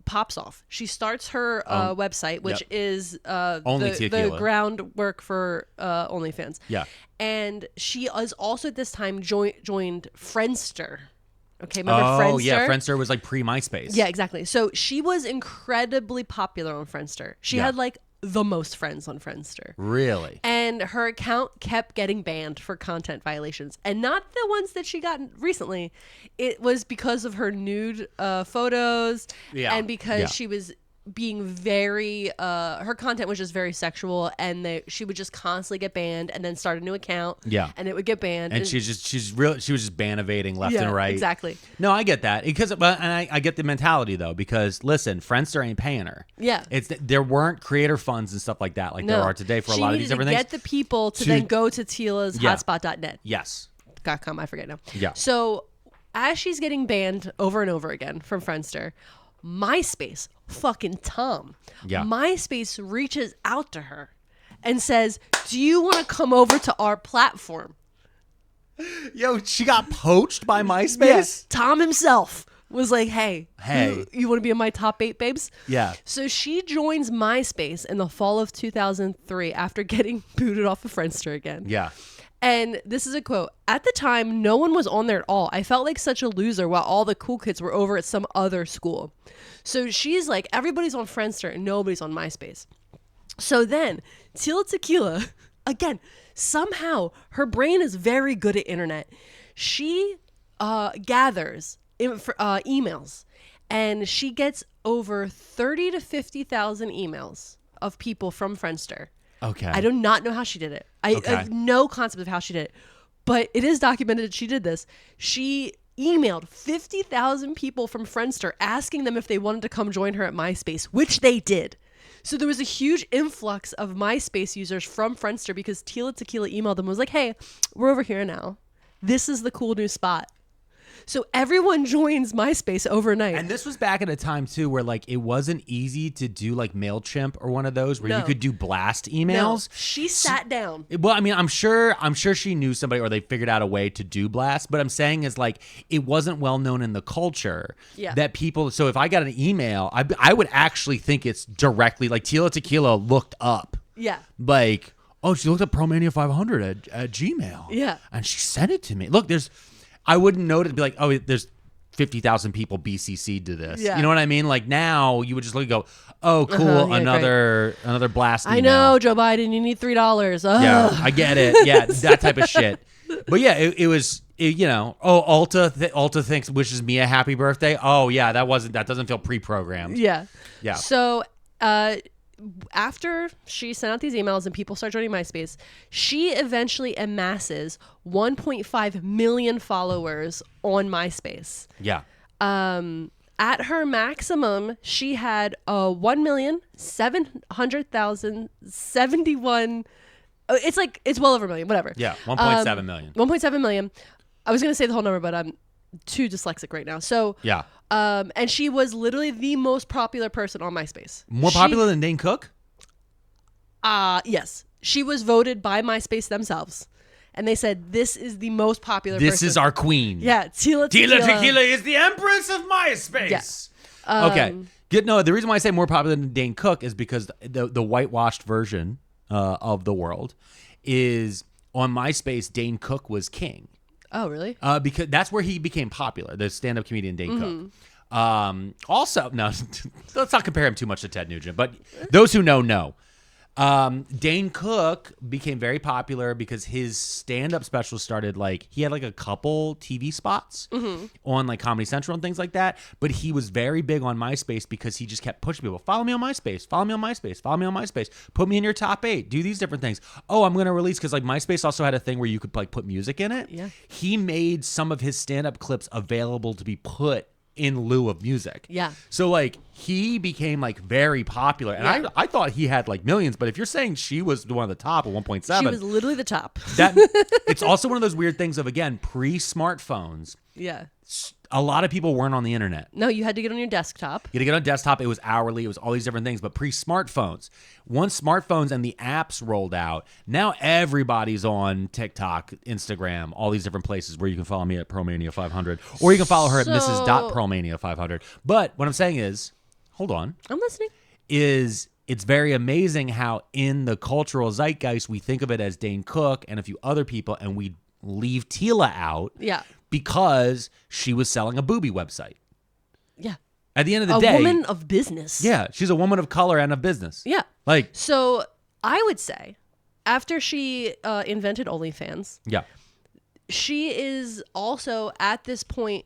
Pops off. She starts her website, which is Only the Tequila. groundwork for OnlyFans. Yeah. And she is also at this time joined Friendster. Okay, remember Oh, Friendster? yeah. Friendster was like pre-MySpace. Yeah, exactly. So she was incredibly popular on Friendster. She had like the most friends on Friendster. Really? And her account kept getting banned for content violations. And not the ones that she got recently. It was because of her nude photos. Yeah. And because Yeah. she was being very, her content was just very sexual. And she would just constantly get banned and then start a new account. Yeah. And it would get banned. And she was just ban evading left and right. Exactly. No, I get that because, and I get the mentality though because listen, Friendster ain't paying her. Yeah. There weren't creator funds and stuff like that like there are today for a lot of these different She things. needed to get the people to then go to Tila's Yeah. hotspot.net. Yes. .com, I forget now. Yeah. So as she's getting banned over and over again from Friendster, MySpace, fucking Tom, Yeah. MySpace reaches out to her and says, do you want to come over to our platform? Yo, she got poached by MySpace. Yes. Tom himself was like, hey, Hey. you want to be in my top 8 babes? Yeah. So she joins MySpace in the fall of 2003 after getting booted off of Friendster again. Yeah. And this is a quote. At the time, no one was on there at all. I felt like such a loser while all the cool kids were over at some other school. So she's like, everybody's on Friendster and nobody's on MySpace. So then, Tila Tequila, again, somehow her brain is very good at internet. She gathers emails and she gets over 30 to 50,000 emails of people from Friendster. Okay. I do not know how she did it. I have no concept of how she did it. But it is documented that she did this. She emailed 50,000 people from Friendster asking them if they wanted to come join her at MySpace, which they did. So there was a huge influx of MySpace users from Friendster because Tila Tequila emailed them and was like, hey, we're over here now. This is the cool new spot. So everyone joins MySpace overnight. And this was back at a time too where like it wasn't easy to do like MailChimp or one of those where you could do blast emails. No, she sat down. Well, I mean, I'm sure she knew somebody or they figured out a way to do blast, but I'm saying is like it wasn't well known in the culture that people. So if I got an email, I would actually think it's directly like Tila Tequila looked up. Yeah. Like, oh, she looked up Promania 500 at Gmail. Yeah. And she sent it to me. Look, I wouldn't know it. Be like, oh, there's 50,000 people BCC'd to this. Yeah. You know what I mean? Like now you would just look and go, oh, cool. Yeah, another blast email. I know, Joe Biden, you need $3. Ugh. Yeah, I get it. Yeah, that type of shit. But yeah, it was, you know, oh, Ulta wishes me a happy birthday. Oh yeah, that doesn't feel pre-programmed. Yeah. Yeah. So, after she sent out these emails and people start joining MySpace, she eventually amasses 1.5 million followers on MySpace. Yeah. At her maximum, she had 1,700,071. It's well over a million, whatever. Yeah, 1.7 million. 1.7 million. I was going to say the whole number, but I'm too dyslexic right now. So, yeah. And she was literally the most popular person on MySpace. More popular than Dane Cook? Yes. She was voted by MySpace themselves. And they said, this is the most popular person. This is our queen. Yeah, Tila Tequila. Tila Tequila is the empress of MySpace. Yeah. Okay. No, the reason why I say more popular than Dane Cook is because the whitewashed version of the world is on MySpace, Dane Cook was king. Oh, really? Because that's where he became popular, the stand-up comedian Dane Cook. Also, no, let's not compare him too much to Ted Nugent, but those who know. Dane Cook became very popular because his stand-up special started he had a couple TV spots on Comedy Central and things like that. But he was very big on MySpace because he just kept pushing people. Follow me on MySpace. Follow me on MySpace. Follow me on MySpace. Put me in your top 8. Do these different things. Oh, I'm gonna release because MySpace also had a thing where you could put music in it. Yeah. He made some of his stand-up clips available to be put in lieu of music. Yeah. So he became very popular. And Yeah. I thought he had millions, but if you're saying she was one of the top at 1.7. She was literally the top. It's also one of those weird things of, again, pre-smartphones. Yeah. A lot of people weren't on the internet. No, you had to get on your desktop. You had to get on a desktop. It was hourly. It was all these different things. But pre-smartphones, once smartphones and the apps rolled out, now everybody's on TikTok, Instagram, all these different places where you can follow me at Pearlmania500, or you can follow her at Mrs.Pearlmania500. But what I'm saying is, hold on. I'm listening. It's very amazing how in the cultural zeitgeist we think of it as Dane Cook and a few other people, and we leave Tila out. Yeah. Because she was selling a booby website. Yeah. At the end of the A day, woman of business. yeah, she's a woman of color and of business. Yeah. So I would say, after she invented OnlyFans, yeah, she is also at this point,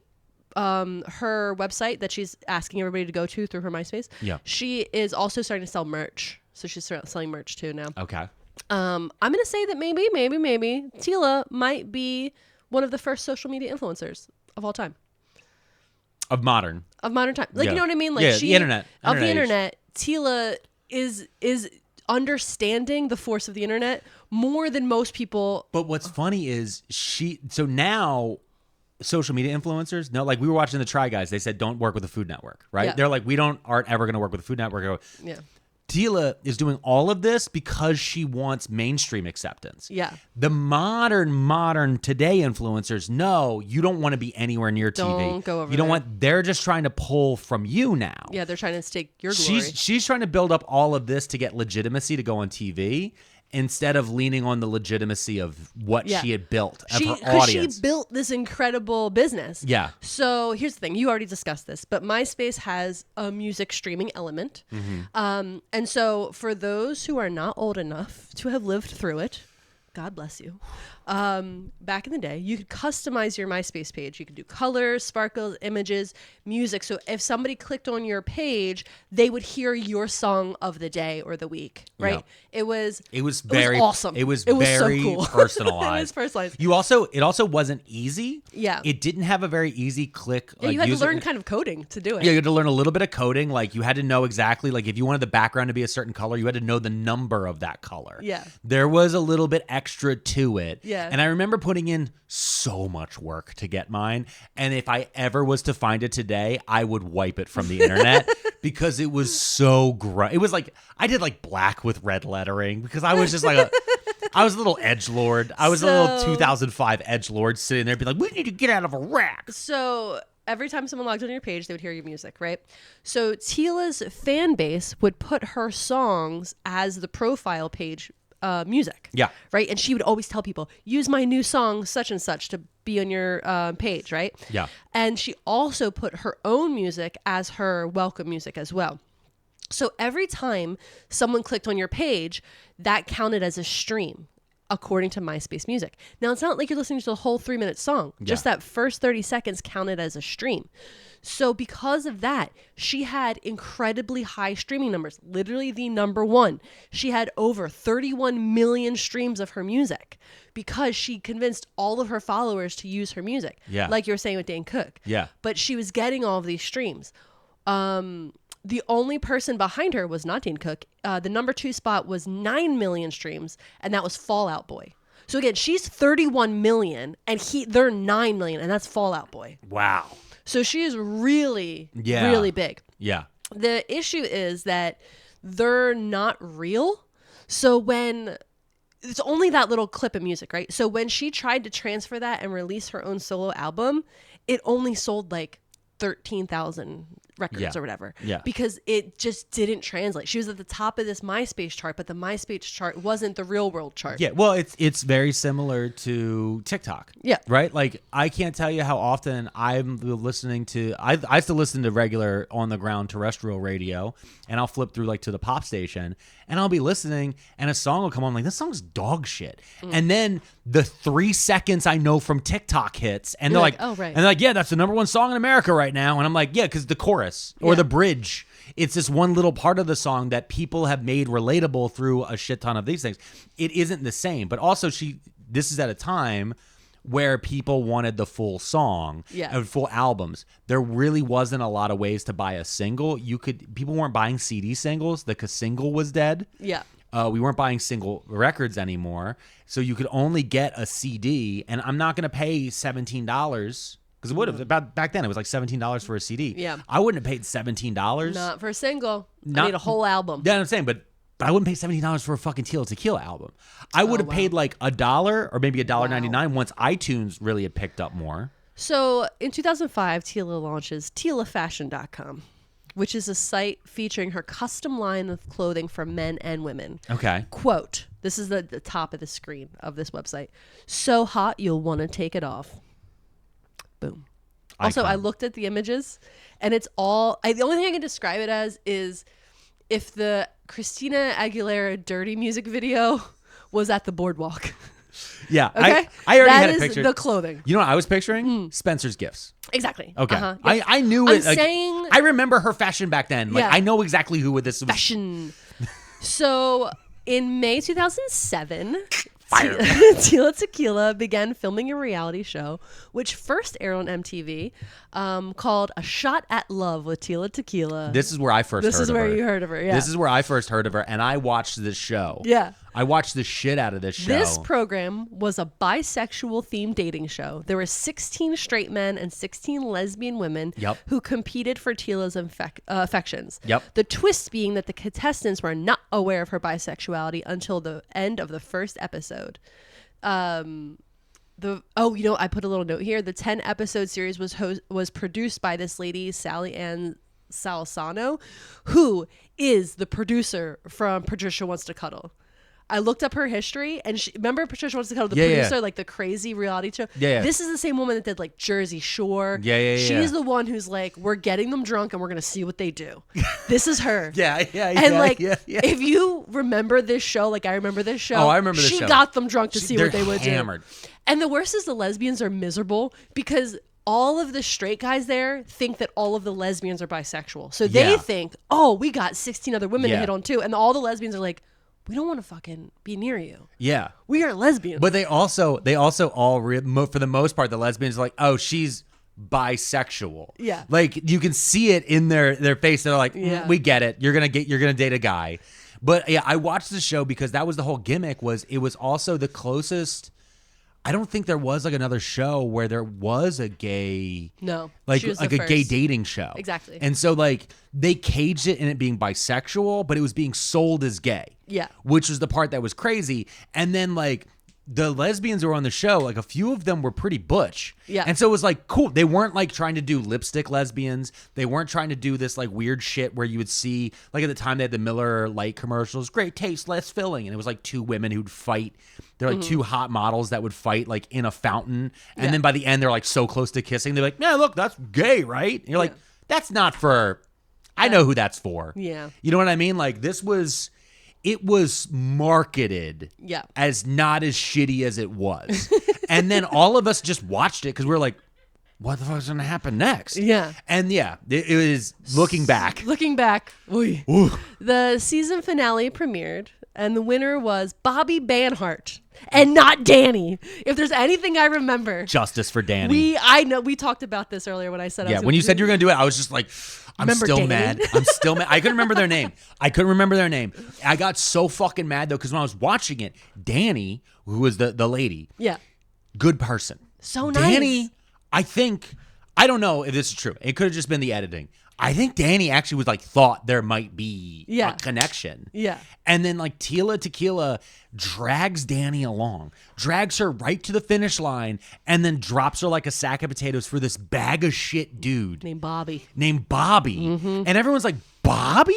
her website that she's asking everybody to go to through her MySpace. Yeah. She is also starting to sell merch. So she's selling merch too now. okay. I'm going to say that maybe Tila might be one of the first social media influencers of all time. Of modern Of modern time. Yeah. You know what I mean? Yeah, the internet. Of the Internet age. internet, Tila is understanding the force of the internet more than most people. But what's funny is so now social media influencers, no, we were watching the Try Guys. They said don't work with the Food Network, right? Yeah. They're we aren't ever going to work with the Food Network. I go, Yeah. Tila is doing all of this because she wants mainstream acceptance. Yeah. The modern today influencers, no, you don't want to be anywhere near TV. Don't go over You don't there. they're just trying to pull from you now. Yeah, they're trying to stake your glory. She's trying to build up all of this to get legitimacy to go on TV instead of leaning on the legitimacy of what Yeah. she had built of her Because audience. she built this incredible business. Yeah. So here's the thing. You already discussed this, but MySpace has a music streaming element. And so for those who are not old enough to have lived through it, God bless you. Back in the day, you could customize your MySpace page. You could do colors, sparkles, images, music. So if somebody clicked on your page, they would hear your song of the day or the week, right? Yeah. It was very awesome. It was so very cool. personalized. It was personalized. It also wasn't easy. Yeah. It didn't have a very easy click. Yeah, you had to user- learn kind of coding to do it. Yeah, you had to learn a little bit of coding. You had to know exactly, if you wanted the background to be a certain color, you had to know the number of that color. Yeah. There was a little bit extra to it. Yeah. And I remember putting in so much work to get mine. And if I ever was to find it today, I would wipe it from the internet because it was so it was I did black with red lettering because I was just I was a little edgelord. I was a little So- 2005 edgelord sitting there being we need to get out of a rack. So every time someone logged on your page, they would hear your music, right? So Tila's fan base would put her songs as the profile page music. Yeah. Right? And she would always tell people, use my new song, such and such, to be on your page, right? Yeah. And she also put her own music as her welcome music as well. So every time someone clicked on your page, that counted as a stream, according to MySpace Music. Now, it's not like you're listening to the whole 3-minute song. Just that first 30 seconds counted as a stream. So because of that, she had incredibly high streaming numbers, literally the number one. She had over 31 million streams of her music because she convinced all of her followers to use her music. Yeah. Like you were saying with Dane Cook. Yeah. But she was getting all of these streams. The only person behind her was not Dane Cook. The number 2 spot was 9 million streams, and that was Fall Out Boy. So again, she's 31 million, and they're 9 million, and that's Fall Out Boy. Wow. So she is really, Yeah. really big. Yeah. The issue is that they're not real. So when it's only that little clip of music, right? So when she tried to transfer that and release her own solo album, it only sold 13,000 records Yeah. or whatever. Yeah. Because it just didn't translate. She was at the top of this MySpace chart, but the MySpace chart wasn't the real world chart. Yeah, well, it's very similar to TikTok. Yeah. Right? Like, I can't tell you how often I'm listening to... I still listen to regular on-the-ground terrestrial radio, and I'll flip through, like, to the pop station, and I'll be listening, and a song will come on, like, this song's dog shit. And then the 3 seconds I know from TikTok hits, and they're like, oh, right. And they're like, yeah, that's the number one song in America right now. And I'm like, yeah, because the chorus or the bridge, it's this one little part of the song that people have made relatable through a shit ton of these things. It isn't the same. But also, this is at a time where people wanted the full song, full albums. There really wasn't a lot of ways to buy a single. People weren't buying CD singles. The single was dead. Yeah. We weren't buying single records anymore. So you could only get a CD. And I'm not going to pay $17 because it would have. Back then, it was like $17 for a CD. Yeah. I wouldn't have paid $17. Not for a single. I need a whole album. Yeah, I'm saying, but I wouldn't pay $17 for a fucking Tequila album. I would have paid like $1 or maybe $1.99 once iTunes really had picked up more. So in 2005, Tila launches TilaFashion.com, which is a site featuring her custom line of clothing for men and women. Okay. Quote, this is the top of the screen of this website. So hot, you'll want to take it off. Boom. Also, I looked at the images, and it's all... the only thing I can describe it as is if the Christina Aguilera Dirty music video was at the boardwalk. Yeah. Okay? I already had a That picture. is the clothing. You know what I was picturing? Spencer's Gifts. Exactly. Okay. Uh-huh. I knew I'm it. Like, saying... I remember her fashion back then. Like, Yeah. I know exactly who this was. Fashion. So in May 2007... Fire. Tila Tequila began filming a reality show, which first aired on MTV, called A Shot at Love with Tila Tequila. This is where I first heard of her. This is where you heard of her, yeah. This is where I first heard of her, and I watched this show. Yeah. I watched the shit out of this show. This program was a bisexual themed dating show. There were 16 straight men and 16 lesbian women who competed for Tila's affections. Yep. The twist being that the contestants were not aware of her bisexuality until the end of the first episode. I put a little note here. The 10-episode series was produced by this lady, Sally Ann Salsano, who is the producer from Patricia Wants to Cuddle. I looked up her history, and remember Patricia Wants to Cuddle, the producer, like the crazy reality show? Yeah. This is the same woman that did like Jersey Shore. Yeah. She's the one who's like, we're getting them drunk and we're going to see what they do. This is her. Yeah. If you remember this show, like I remember this show. Oh, I remember this show. She got them drunk to see what they would hammered. do. And the worst is the lesbians are miserable because all of the straight guys there think that all of the lesbians are bisexual. So they think, oh, we got 16 other women to hit on too. And all the lesbians are like, we don't want to fucking be near you. Yeah. We are lesbians. But they also all, for the most part, the lesbians are like, oh, she's bisexual. Yeah. Like, you can see it in their face. They're like, we get it. You're going to date a guy. But yeah, I watched the show because that was the whole gimmick. It was also the closest. I don't think there was like another show where there was a gay, like a gay dating show. Exactly. And so like they caged it in it being bisexual, but it was being sold as gay. Yeah. Which was the part that was crazy. And then like the lesbians who were on the show, like a few of them were pretty butch. Yeah. And so it was like cool. They weren't like trying to do lipstick lesbians. They weren't trying to do this like weird shit where you would see, like at the time they had the Miller Lite commercials, great taste, less filling. And it was like two women who'd fight. They're like two hot models that would fight like in a fountain. And then by the end, they're like so close to kissing. They're like, yeah, look, that's gay, right? And you're like, that's not for, I know who that's for. Yeah. You know what I mean? Like it was marketed as not as shitty as it was. And then all of us just watched it because we were like, what the fuck is going to happen next? Yeah. And it was looking back. The season finale premiered, and the winner was Bobby Banhart and not Danny. If there's anything I remember. Justice for Danny. I know we talked about this earlier when I said when you said you were going to do it, I was just like, I'm still mad. I'm still mad. I couldn't remember their name. I got so fucking mad though because when I was watching it, Danny, who was the lady, good person. So nice. Danny, I don't know if this is true. It could have just been the editing. I think Danny actually was like thought there might be Yeah. a connection. Yeah. And then like Tequila drags Danny along, drags her right to the finish line, and then drops her like a sack of potatoes for this bag of shit dude Named Bobby. And everyone's like, Bobby?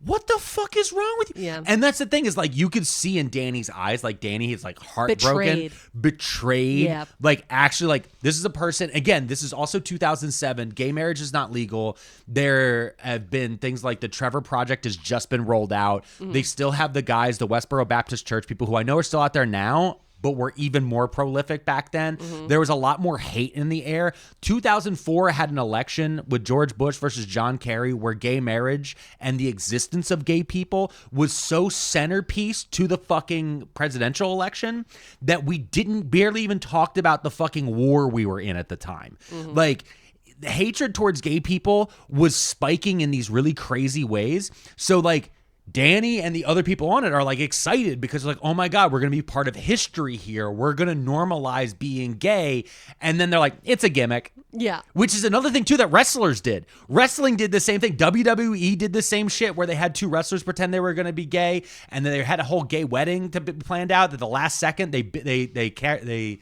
What the fuck is wrong with you? Yeah. And that's the thing is like you could see in Danny's eyes, like Danny is like heartbroken, betrayed. Yeah. Like actually like this is a person, again, this is also 2007. Gay marriage is not legal. There have been things like the Trevor Project has just been rolled out. They still have the guys, the Westboro Baptist Church people who I know are still out there now, but were even more prolific back then. There was a lot more hate in the air. 2004 had an election with George Bush versus John Kerry where gay marriage and the existence of gay people was so centerpiece to the fucking presidential election that we barely even talked about the fucking war we were in at the time. Like, the hatred towards gay people was spiking in these really crazy ways. So like, Danny and the other people on it are like excited because like, oh my God, we're going to be part of history here. We're going to normalize being gay. And then they're like, it's a gimmick. Yeah. Which is another thing too that wrestlers did. Wrestling did the same thing. WWE did the same shit where they had two wrestlers pretend they were going to be gay. And then they had a whole gay wedding to be planned out that the last second they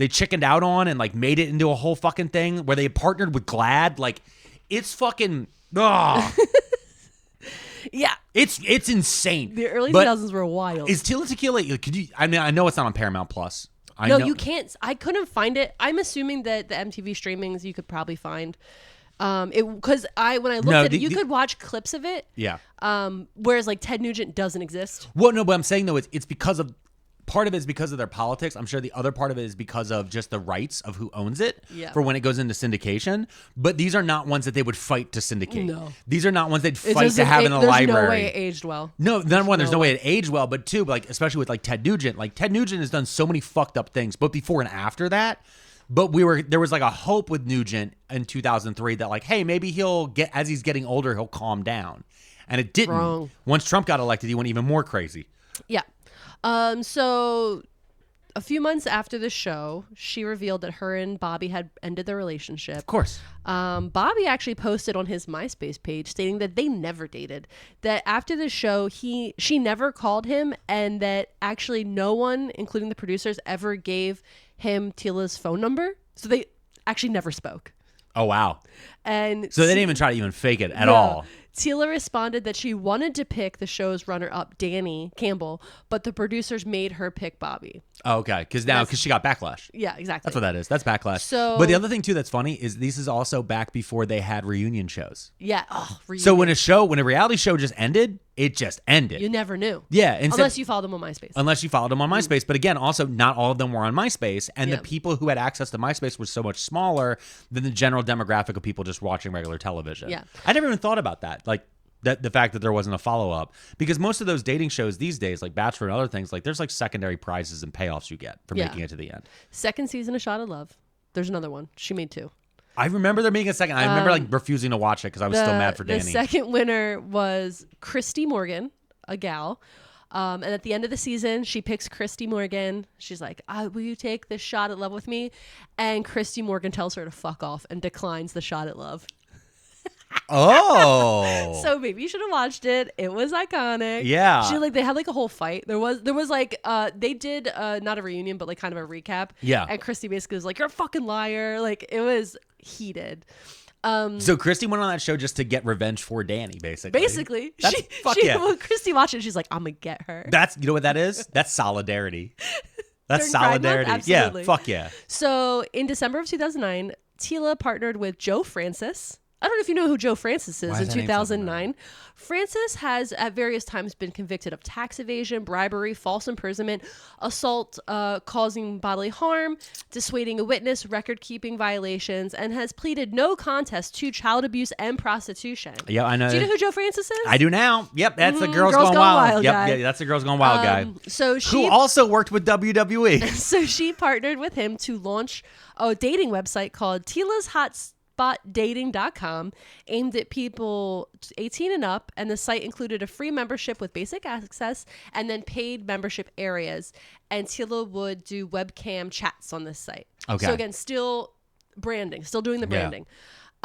chickened out on and like made it into a whole fucking thing where they partnered with Glad. Like it's fucking, Yeah. It's insane. The early But 2000s were wild. Is Tila Tequila? Could you? I mean, I know it's not on Paramount Plus. No, you can't. I couldn't find it. I'm assuming that the MTV streamings you could probably find. Because when I looked at it, you could watch clips of it. Yeah. Whereas like Ted Nugent doesn't exist. Well, no, but I'm saying though, it's because of. Part of it is because of their politics. I'm sure the other part of it is because of just the rights of who owns it for when it goes into syndication. But these are not ones that they would fight to syndicate. No. These are not ones they'd fight to have in the library. There's no way it aged well. No, number one, there's no way it aged well. But two, like especially with like Ted Nugent. Like Ted Nugent has done so many fucked up things, both before and after that. But there was like a hope with Nugent in 2003 that like, hey, maybe he'll get, as he's getting older, he'll calm down. And it didn't. Wrong. Once Trump got elected, he went even more crazy. Yeah. So a few months after the show, she revealed that her and Bobby had ended their relationship. Of course. Bobby actually posted on his MySpace page stating that they never dated. That after the show, she never called him, and that actually no one, including the producers, ever gave him Tila's phone number. So they actually never spoke. Oh, wow. And so they didn't even try to even fake it at all. Tila responded that she wanted to pick the show's runner-up, Danny Campbell, but the producers made her pick Bobby. Oh, okay. Because she got backlash. Yeah, exactly. That's what that is. That's backlash. So, but the other thing, too, that's funny is this is also back before they had reunion shows. Yeah. So when a reality show just ended, it just ended. You never knew. Yeah. Unless you followed them on MySpace. Unless you followed them on MySpace. But again, also, not all of them were on MySpace. And the people who had access to MySpace were so much smaller than the general demographic of people just watching regular television. Yeah. I never even thought about that. Like, the fact that there wasn't a follow-up. Because most of those dating shows these days, like Bachelor and other things, like there's like secondary prizes and payoffs you get for making it to the end. Second season of Shot of Love. There's another one. She made 2. I remember there being a second. I remember like refusing to watch it because I was still mad for Danny. The second winner was Christy Morgan, a gal. And at the end of the season, she picks Christy Morgan. She's like, will you take this shot at love with me? And Christy Morgan tells her to fuck off and declines the shot at love. Oh. So maybe you should have watched it. It was iconic. Yeah. They had like a whole fight. There was like they did not a reunion, but like kind of a recap. Yeah. And Christy basically was like, "You're a fucking liar." Like it was heated. So Christy went on that show just to get revenge for Danny, basically. Well, Christy watched it. She's like, "I'm gonna get her." You know what that is? That's solidarity. That's During Pride Month? solidarity. Absolutely. Yeah. Fuck yeah. So in December of 2009, Tila partnered with Joe Francis. I don't know if you know who Joe Francis is. In 2009, Francis has at various times been convicted of tax evasion, bribery, false imprisonment, assault causing bodily harm, dissuading a witness, record-keeping violations, and has pleaded no contest to child abuse and prostitution. Yeah, I know. Do you know who Joe Francis is? I do now. Yep, that's the Girls Gone Wild. Yep, guy. yeah, that's the Girls Gone Wild guy. Who also worked with WWE. So she partnered with him to launch a dating website called Tila's HotSpotDating.com, aimed at people 18 and up, and the site included a free membership with basic access and then paid membership areas. And Tila would do webcam chats on this site. Okay. So again, still branding, still doing the branding.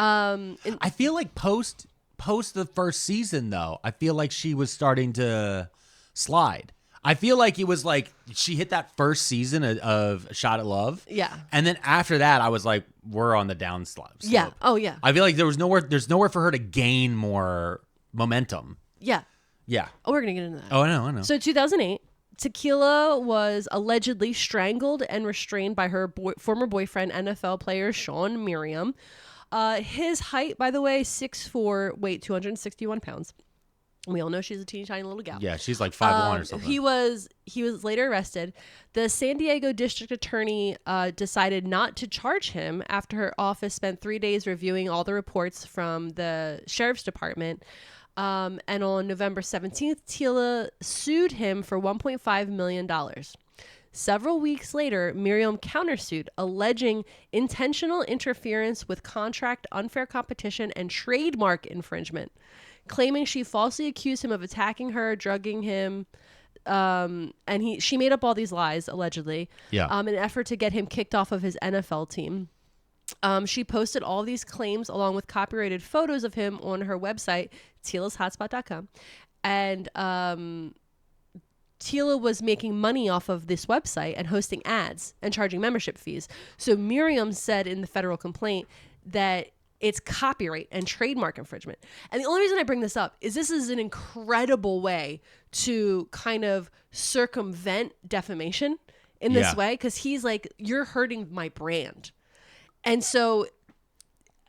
I feel like post the first season, though, I feel like she was starting to slide. I feel like it was like she hit that first season of Shot at Love. Yeah. And then after that, I was like, we're on the down slope. Yeah. Oh, yeah. I feel like there's nowhere for her to gain more momentum. Yeah. Yeah. Oh, we're going to get into that. Oh, I know. So 2008, Tequila was allegedly strangled and restrained by her former boyfriend, NFL player Sean Miriam. His height, by the way, 6'4", weight 261 pounds. We all know she's a teeny tiny little gal. Yeah, she's like 5'1" or something. He was later arrested. The San Diego district attorney decided not to charge him after her office spent 3 days reviewing all the reports from the sheriff's department. And on November 17th, Tila sued him for $1.5 million. Several weeks later, Miriam countersued, alleging intentional interference with contract, unfair competition, and trademark infringement, claiming she falsely accused him of attacking her, drugging him, and she made up all these lies, allegedly, in an effort to get him kicked off of his NFL team. She posted all these claims along with copyrighted photos of him on her website, tilashotspot.com. And Tila was making money off of this website and hosting ads and charging membership fees. So Miriam said in the federal complaint that it's copyright and trademark infringement. And the only reason I bring this up is this is an incredible way to kind of circumvent defamation in this way, because he's like, you're hurting my brand. And so,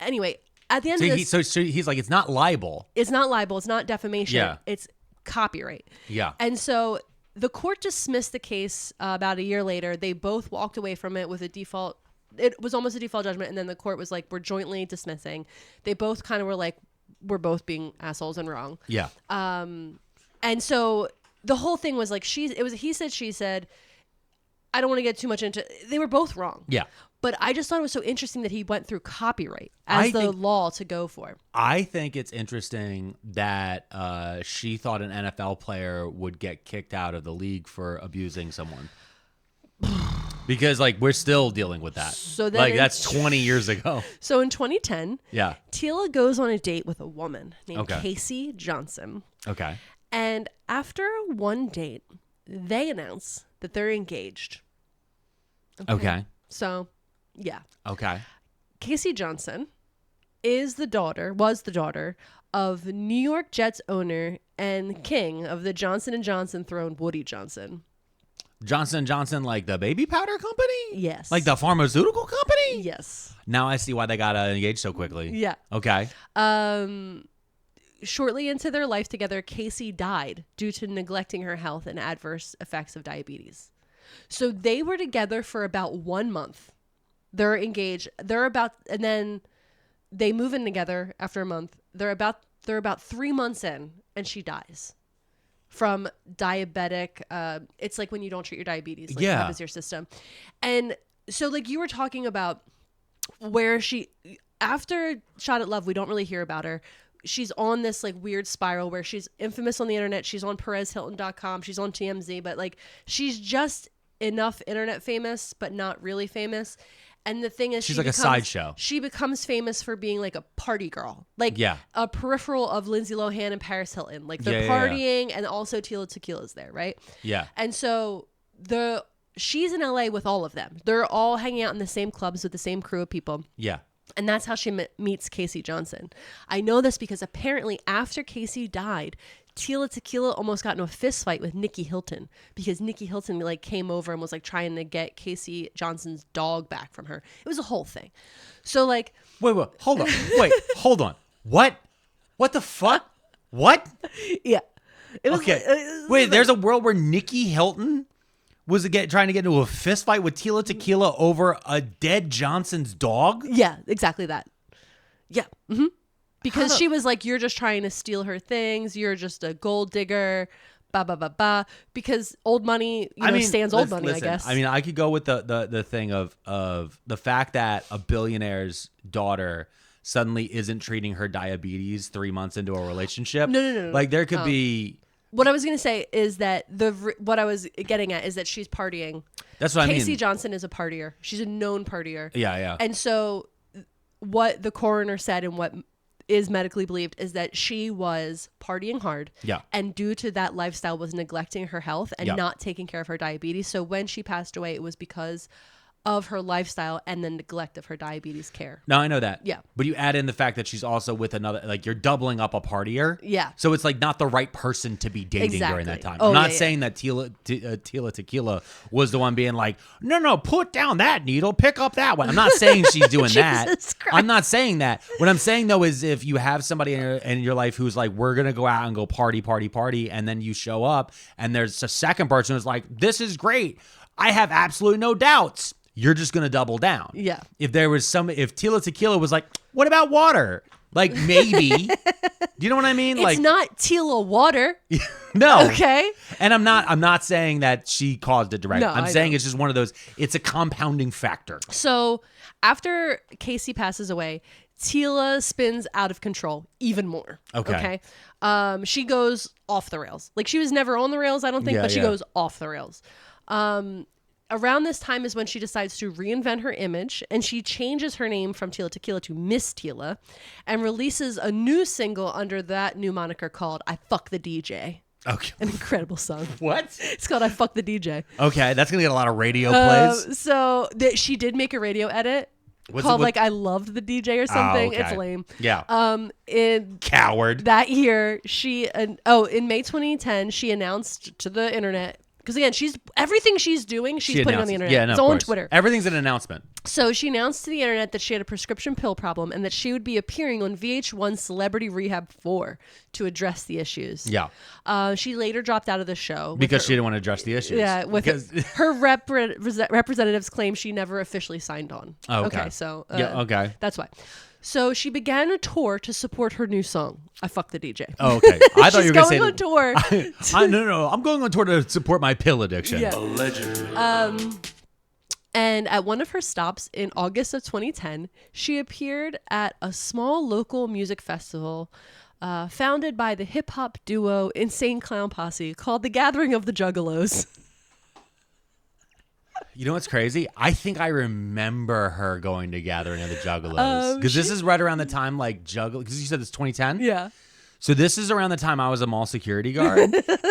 anyway, at the end of this... So he's like, it's not libel. It's not libel. It's not defamation. Yeah. It's copyright. Yeah. And so the court dismissed the case about a year later. They both walked away from it with a default. It was almost a default judgment. And then the court was like, we're jointly dismissing. They both kind of were like, we're both being assholes and wrong. Yeah. And so the whole thing was like, it was he said, she said. I don't want to get too much into. They were both wrong. Yeah. But I just thought it was so interesting that he went through copyright as the law to go for. I think it's interesting that she thought an NFL player would get kicked out of the league for abusing someone. Because, like, we're still dealing with that. So like, that's 20 years ago. So in 2010, Tila goes on a date with a woman named Casey Johnson. Okay. And after one date, they announce that they're engaged. Okay. So, yeah. Okay. Casey Johnson was the daughter of New York Jets owner and king of the Johnson & Johnson throne, Woody Johnson. Johnson & Johnson, like the baby powder company? Yes. Like the pharmaceutical company? Yes. Now I see why they got engaged so quickly. Yeah. Okay. Shortly into their life together, Casey died due to neglecting her health and adverse effects of diabetes. So they were together for about 1 month. They're engaged. And then they move in together after a month. They're about 3 months in, and she dies from diabetic. It's like when you don't treat your diabetes, like how is your system? And so, like you were talking about, where after Shot at Love, we don't really hear about her. She's on this like weird spiral where she's infamous on the internet. She's on PerezHilton.com. She's on TMZ, but like she's just enough internet famous, but not really famous. And the thing is, she's like a sideshow. She becomes famous for being like a party girl, like a peripheral of Lindsay Lohan and Paris Hilton. Like they're partying, and also Tila Tequila's there, right? Yeah. And so she's in LA with all of them. They're all hanging out in the same clubs with the same crew of people. Yeah. And that's how she meets Casey Johnson. I know this because apparently after Casey died, Tila Tequila almost got into a fist fight with Nikki Hilton, because Nikki Hilton like came over and was like trying to get Casey Johnson's dog back from her. It was a whole thing. So like, wait, hold on. What the fuck? What? Yeah. It was, okay. Wait, there's a world where Nikki Hilton was trying to get into a fist fight with Tila Tequila over a dead Johnson's dog? Yeah, exactly that. Yeah. Mm-hmm. Because she was like, you're just trying to steal her things. You're just a gold digger. Ba ba ba ba. Because old money, stands old money. Listen, I guess. I mean, I could go with the thing of the fact that a billionaire's daughter suddenly isn't treating her diabetes 3 months into a relationship. No. Like there could be. What I was going to say is that what I was getting at is that she's partying. That's what I mean. Casey Johnson is a partier. She's a known partier. Yeah. And so what the coroner said and what is medically believed is that she was partying hard. Yeah. And due to that lifestyle was neglecting her health and not taking care of her diabetes. So when she passed away, it was because of her lifestyle and the neglect of her diabetes care. No, I know that. Yeah. But you add in the fact that she's also with another, like you're doubling up a partier. Yeah. So it's like not the right person to be dating during that time. Oh, I'm not yeah, saying that Tila Tequila was the one being like, no, put down that needle, pick up that one. I'm not saying she's doing that. Jesus Christ. I'm not saying that. What I'm saying though is if you have somebody in your life who's like, we're going to go out and go party, and then you show up and there's a second person who's like, this is great. I have absolutely no doubts. You're just going to double down. Yeah. If Tila Tequila was like, what about water? Like maybe. Do you know what I mean? It's not Tila water. No. Okay. And I'm not saying that she caused it directly. No, I'm I saying know. it's just one of those, it's a compounding factor. So after Casey passes away, Tila spins out of control even more. Okay. She goes off the rails. Like she was never on the rails, I don't think, but she goes off the rails. Around this time is when she decides to reinvent her image, and she changes her name from Tila Tequila to Miss Tila and releases a new single under that new moniker called I Fuck the DJ. Okay. An incredible song. What? It's called I Fuck the DJ. Okay, that's going to get a lot of radio plays. So she did make a radio edit called like I Loved the DJ or something. okay. It's lame. Yeah. In Coward. that year, in May 2010, she announced to the internet, because again, everything she's doing, she's putting on the internet. Yeah, no, it's of all on course. Twitter. Everything's an announcement. So she announced to the internet that she had a prescription pill problem and that she would be appearing on VH1's Celebrity Rehab 4 to address the issues. Yeah. She later dropped out of the show. Because she didn't want to address the issues. Yeah, her representatives claim she never officially signed on. Oh, okay. So okay. That's why. So she began a tour to support her new song, I Fuck the DJ. Oh, okay. I thought you were going to say... She's going on tour. No. I'm going on tour to support my pill addiction. Yeah. Allegedly. And at one of her stops in August of 2010, she appeared at a small local music festival founded by the hip-hop duo Insane Clown Posse called The Gathering of the Juggalos. You know what's crazy? I think I remember her going to Gathering of the Juggalos. Because this is right around the time like because you said it's 2010? Yeah. So this is around the time I was a mall security guard,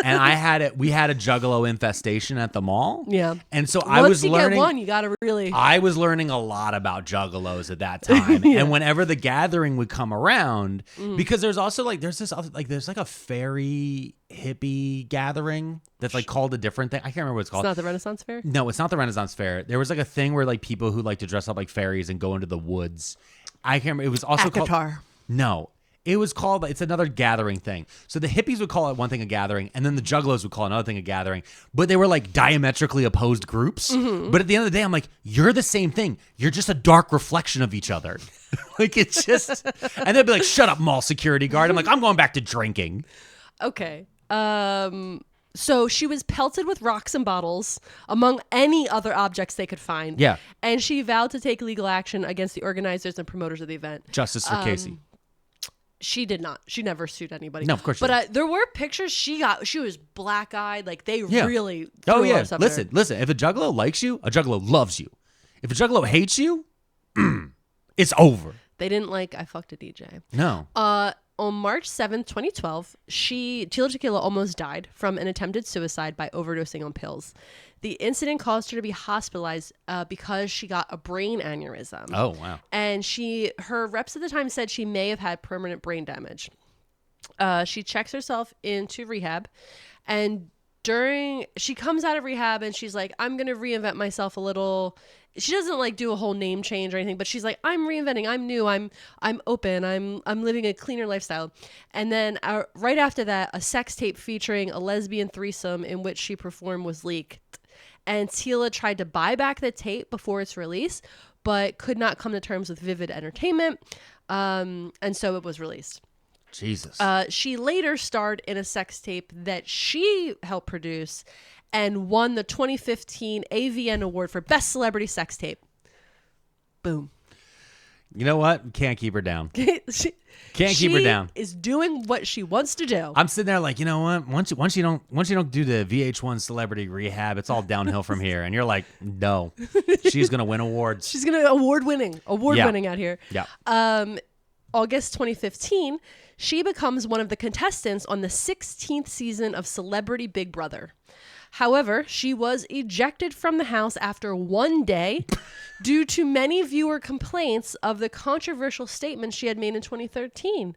and we had a Juggalo infestation at the mall. Yeah. And so Once you get one, you gotta really. I was learning a lot about Juggalos at that time, and whenever the gathering would come around, because there's also like there's like a fairy hippie gathering that's like called a different thing. I can't remember what it's called. It's not the Renaissance Fair? No, it's not the Renaissance Fair. There was like a thing where like people who like to dress up like fairies and go into the woods. I can't remember. It was also called. Akatar. No. It was called, it's another gathering thing. So the hippies would call it one thing a gathering, and then the juggalos would call another thing a gathering. But they were like diametrically opposed groups. But at the end of the day, I'm like, you're the same thing. You're just a dark reflection of each other. Like it's just, and they'd be like, shut up, mall security guard. I'm like, I'm going back to drinking. Okay. So she was pelted with rocks and bottles, among any other objects they could find. Yeah. And she vowed to take legal action against the organizers and promoters of the event. Justice for Casey. She did not. She never sued anybody. No, of course she But there were pictures she was black-eyed. Like, they really threw Oh, a lot yeah. of stuff at her. Listen. If a juggalo likes you, a juggalo loves you. If a juggalo hates you, it's over. They didn't like I Fucked a DJ. No. On March 7th, 2012, Tila Tequila almost died from an attempted suicide by overdosing on pills. The incident caused her to be hospitalized because she got a brain aneurysm. Oh, wow. And her reps at the time said she may have had permanent brain damage. She checks herself into rehab, and she comes out of rehab and she's like, I'm going to reinvent myself a little. She doesn't like do a whole name change or anything, but she's like, I'm reinventing, I'm new, I'm open, I'm living a cleaner lifestyle. And then right after that, a sex tape featuring a lesbian threesome in which she performed was leaked. And Tila tried to buy back the tape before its release, but could not come to terms with Vivid Entertainment. And so it was released. Jesus. She later starred in a sex tape that she helped produce and won the 2015 AVN Award for Best Celebrity Sex Tape. Boom. You know what? Can't keep her down. she Keep her down. Is doing what she wants to do. I'm sitting there like, you know what? Once you don't do the VH1 Celebrity Rehab, it's all downhill from here. And you're like, no, she's gonna win awards. She's gonna award winning out here. Yeah. August 2015, she becomes one of the contestants on the 16th season of Celebrity Big Brother. However, she was ejected from the house after one day due to many viewer complaints of the controversial statements she had made in 2013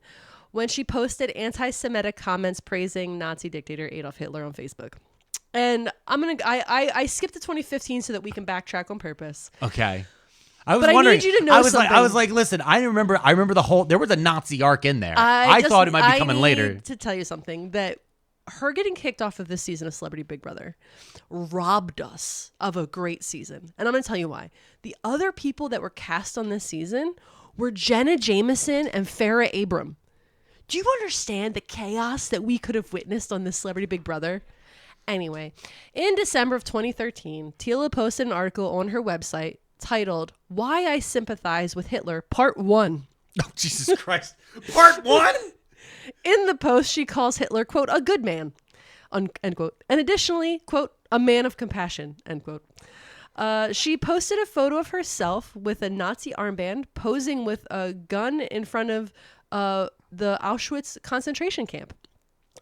when she posted anti-Semitic comments praising Nazi dictator Adolf Hitler on Facebook. And I skipped to 2015 so that we can backtrack on purpose. Okay. I was But I wondering. need you to know something. I was like, listen. I remember the whole. There was a Nazi arc in there. I thought it might be coming later. I need to tell you something that her getting kicked off of this season of Celebrity Big Brother robbed us of a great season. And I'm going to tell you why. The other people that were cast on this season were Jenna Jameson and Farrah Abram. Do you understand the chaos that we could have witnessed on this Celebrity Big Brother? Anyway, in December of 2013, Tila posted an article on her website titled "Why I Sympathize with Hitler, Part 1. Oh, Jesus Christ. Part 1? In the post, she calls Hitler, quote, a good man, end quote. And additionally, quote, a man of compassion, end quote. She posted a photo of herself with a Nazi armband posing with a gun in front of the Auschwitz concentration camp.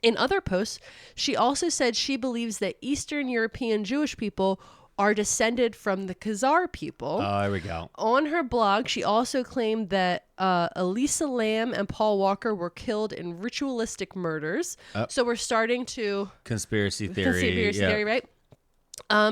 In other posts, she also said she believes that Eastern European Jewish people are descended from the Khazar people. Oh, there we go. On her blog, she also claimed that Elisa Lam and Paul Walker were killed in ritualistic murders. So we're starting to... Conspiracy theory, right?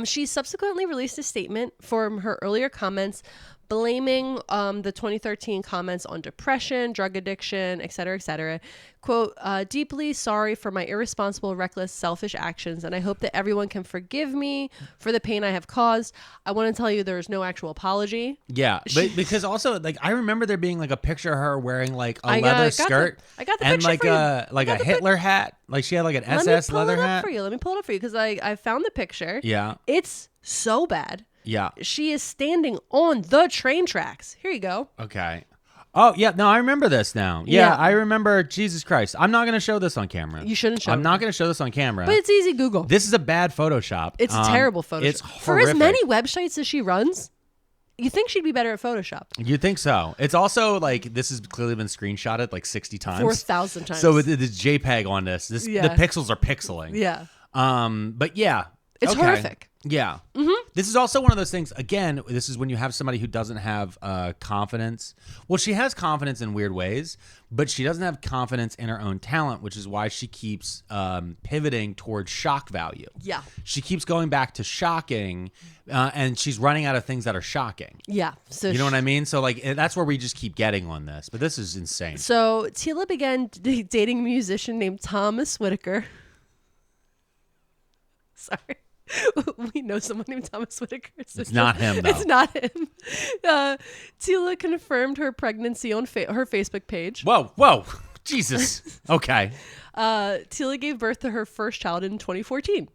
She subsequently released a statement from her earlier comments blaming the 2013 comments on depression, drug addiction, et cetera, quote, deeply sorry for my irresponsible, reckless, selfish actions, and I hope that everyone can forgive me for the pain I have caused. I want to tell you there's no actual apology. Yeah, but because also, like, I remember there being, like, a picture of her wearing, like, a leather skirt. I got the and, picture like, for you. like a Hitler hat. Like, she had, like, an SS leather hat. Let me pull it up for you, because I found the picture. Yeah. It's so bad. Yeah. She is standing on the train tracks. Here you go. Okay. Oh, yeah. No, I remember this now. Yeah, I remember. Jesus Christ. I'm not going to show this on camera. You shouldn't show I'm not going to show this on camera. But it's easy Google. This is a bad Photoshop. It's a terrible Photoshop. It's For horrific. as many websites as she runs, you think she'd be better at Photoshop. You think so? It's also like this has clearly been screenshotted like 60 times. 4,000 times. So with this JPEG on this, the pixels are pixeling. Yeah. But yeah. It's horrific. Yeah. Mm-hmm. This is also one of those things, again, this is when you have somebody who doesn't have confidence. Well, she has confidence in weird ways, but she doesn't have confidence in her own talent, which is why she keeps pivoting towards shock value. Yeah. She keeps going back to shocking, and she's running out of things that are shocking. Yeah. So you know what I mean? So, like, that's where we just keep getting on this. But this is insane. So Tila began dating a musician named Thomas Whitaker. Sorry. We know someone named Thomas Whitaker. So it's not him, though. It's not him. Tila confirmed her pregnancy on her Facebook page. Whoa. Jesus. Okay. Tila gave birth to her first child in 2014.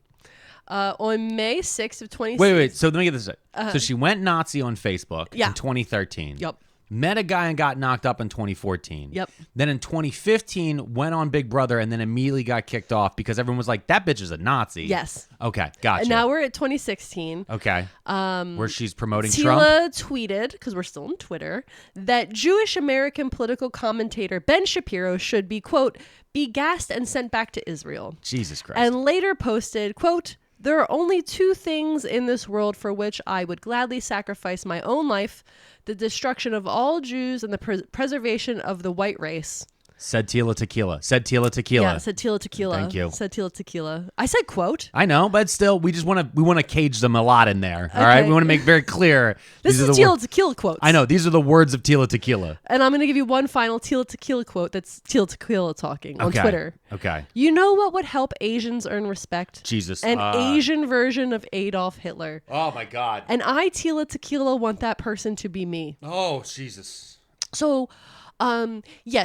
On May 6th of 2016. Wait. So let me get this right. So she went Nazi on Facebook in 2013. Yep. Met a guy and got knocked up in 2014. Yep. Then in 2015, went on Big Brother and then immediately got kicked off because everyone was like, that bitch is a Nazi. Yes. Okay, gotcha. And now we're at 2016. Okay. Where she's promoting Tila Trump. tweeted, because we're still on Twitter, that Jewish American political commentator Ben Shapiro should be, quote, be gassed and sent back to Israel. Jesus Christ. And later posted, quote, there are only two things in this world for which I would gladly sacrifice my own life: the destruction of all Jews and the preservation of the white race. Said Tila Tequila. Said Tila Tequila. Yeah, said Tila Tequila. Thank you. Said Tila Tequila. I said quote. I know, but still, we want to cage them a lot in there. All right, we want to make very clear. This is Tila Tequila quotes. I know these are the words of Tila Tequila. And I'm going to give you one final Tila Tequila quote. That's Tila Tequila talking on Twitter. Okay. You know what would help Asians earn respect? Jesus. An Asian version of Adolf Hitler. Oh my God. And I, Tila Tequila, want that person to be me. Oh Jesus. So.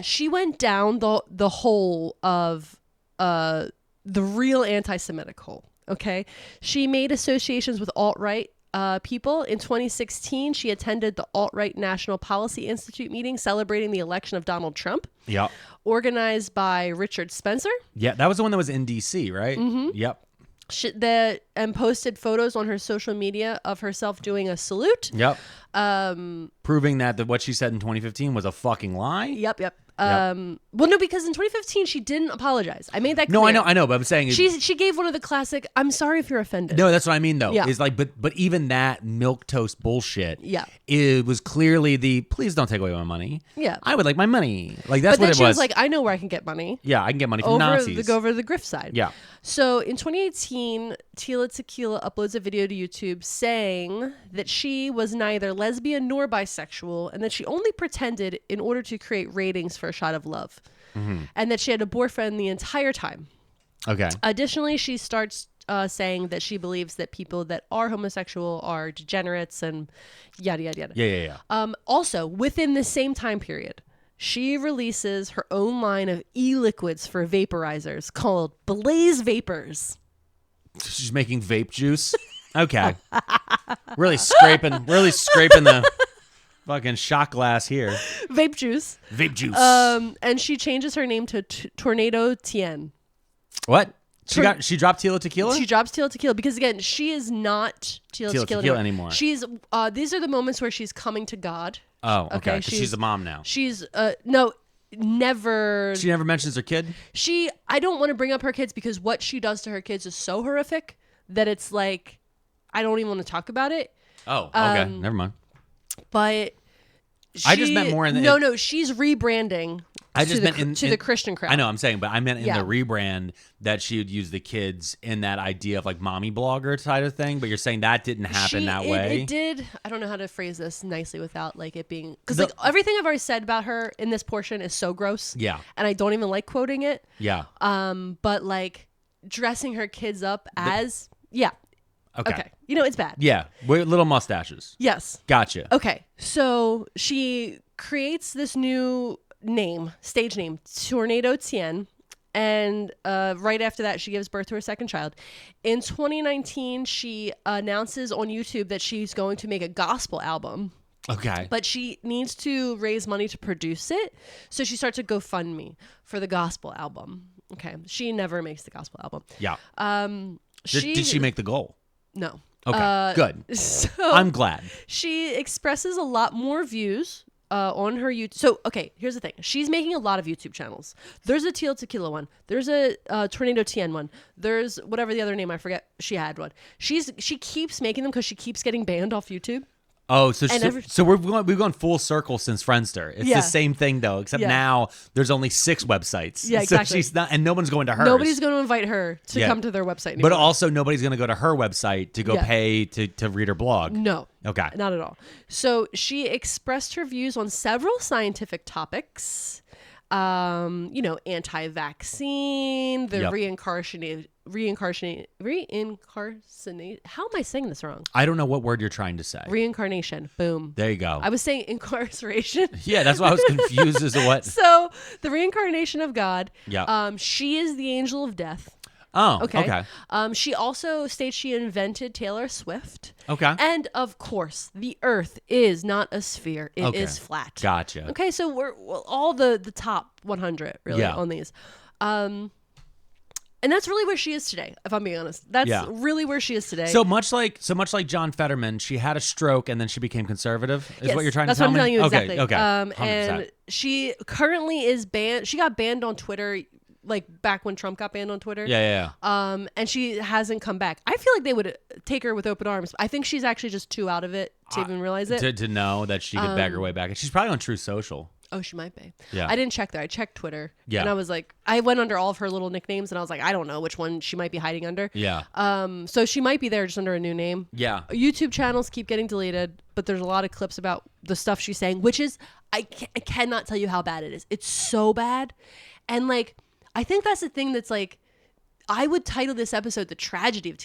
She went down the hole of the real anti-Semitic hole. Okay, she made associations with alt-right people. In 2016, she attended the Alt-Right National Policy Institute meeting celebrating the election of Donald Trump. Yep. Organized by Richard Spencer. Yeah, that was the one that was in D.C., right? Mm-hmm. Yep. And posted photos on her social media of herself doing a salute. Yep. Proving that what she said in 2015 was a fucking lie. Yep. Well, no, because in 2015 she didn't apologize. I made that clear. No, I know, but I'm saying she gave one of the classic. I'm sorry if you're offended. No, that's what I mean though. Yeah. Is like, but even that milquetoast bullshit. Yeah. It was clearly the please don't take away my money. Yeah. I would like my money. Like that's but then what it she was was. like, I know where I can get money. Yeah, I can get money from Nazis. Go over to the grift side. Yeah. So in 2018, Tila Tequila uploads a video to YouTube saying that she was neither lesbian nor bisexual and that she only pretended in order to create ratings for A Shot of Love. Mm-hmm. And that she had a boyfriend the entire time. Okay. Additionally, she starts saying that she believes that people that are homosexual are degenerates and yada, yada, yada. Yeah. Also, within the same time period, she releases her own line of e-liquids for vaporizers called Blaze Vapors. She's making vape juice. Okay. really scraping the fucking shot glass here. Vape juice. Vape juice. And she changes her name to Tornado Tien. What? She dropped Tila Tequila? She drops Tila Tequila because, again, she is not Tila Tequila anymore. She's these are the moments where she's coming to God. Oh, okay. Because she's a mom now. She's no, never. She never mentions her kid? I don't want to bring up her kids because what she does to her kids is so horrific that it's like I don't even want to talk about it. Oh, okay. Never mind. But I just meant more in the no. She's rebranding. I just meant to the Christian crowd. I know, I'm saying, but I meant in the rebrand that she would use the kids in that idea of like mommy blogger type of thing. But you're saying that didn't happen that way. It did. I don't know how to phrase this nicely without like it being because like everything I've already said about her in this portion is so gross. Yeah, and I don't even like quoting it. Yeah. But like dressing her kids up as Okay. You know, it's bad. Yeah. With little mustaches. Yes. Gotcha. Okay. So she creates this new stage name, Tornado Tien. And right after that, she gives birth to her second child. In 2019, she announces on YouTube that she's going to make a gospel album. Okay. But she needs to raise money to produce it. So she starts a GoFundMe for the gospel album. Okay. She never makes the gospel album. Yeah. Did she make the goal? No. Okay, good. So I'm glad. She expresses a lot more views on her YouTube. So, okay, here's the thing. She's making a lot of YouTube channels. There's a Tila Tequila one. There's a Tornado Tien one. There's whatever the other name, I forget. She had one. She keeps making them because she keeps getting banned off YouTube. Oh, so we've gone full circle since Friendster. It's the same thing though, except now there's only 6 websites. Yeah, exactly. So she's not, and no one's going to hers. Nobody's going to invite her to come to their website anymore. But also nobody's going to go to her website to go pay to read her blog. No. Okay. Not at all. So she expressed her views on several scientific topics. Anti-vaccine, the reincarnation. How am I saying this wrong? I don't know what word you're trying to say. Reincarnation. Boom. There you go. I was saying incarceration. Yeah, that's why I was confused as to what. So the reincarnation of God. Yeah. She is the angel of death. Oh, okay. She also states she invented Taylor Swift. Okay. And of course, the Earth is not a sphere; it is flat. Gotcha. Okay, so we're all the top 100 really on these, and that's really where she is today. If I'm being honest, that's really where she is today. So much like John Fetterman, she had a stroke and then she became conservative. Is what you're trying to tell me? That's what I'm telling you exactly. Okay. 100%. And she currently is banned. She got banned on Twitter. Like back when Trump got banned on Twitter. Yeah. And she hasn't come back. I feel like they would take her with open arms. I think she's actually just too out of it to even realize it. To know that she could beg her way back. And she's probably on True Social. Oh, she might be. Yeah. I didn't check there. I checked Twitter. Yeah. And I was like, I went under all of her little nicknames and I was like, I don't know which one she might be hiding under. Yeah. So she might be there just under a new name. Yeah. YouTube channels keep getting deleted, but there's a lot of clips about the stuff she's saying, which is, I cannot tell you how bad it is. It's so bad. And like, I think that's the thing that's like, I would title this episode The Tragedy of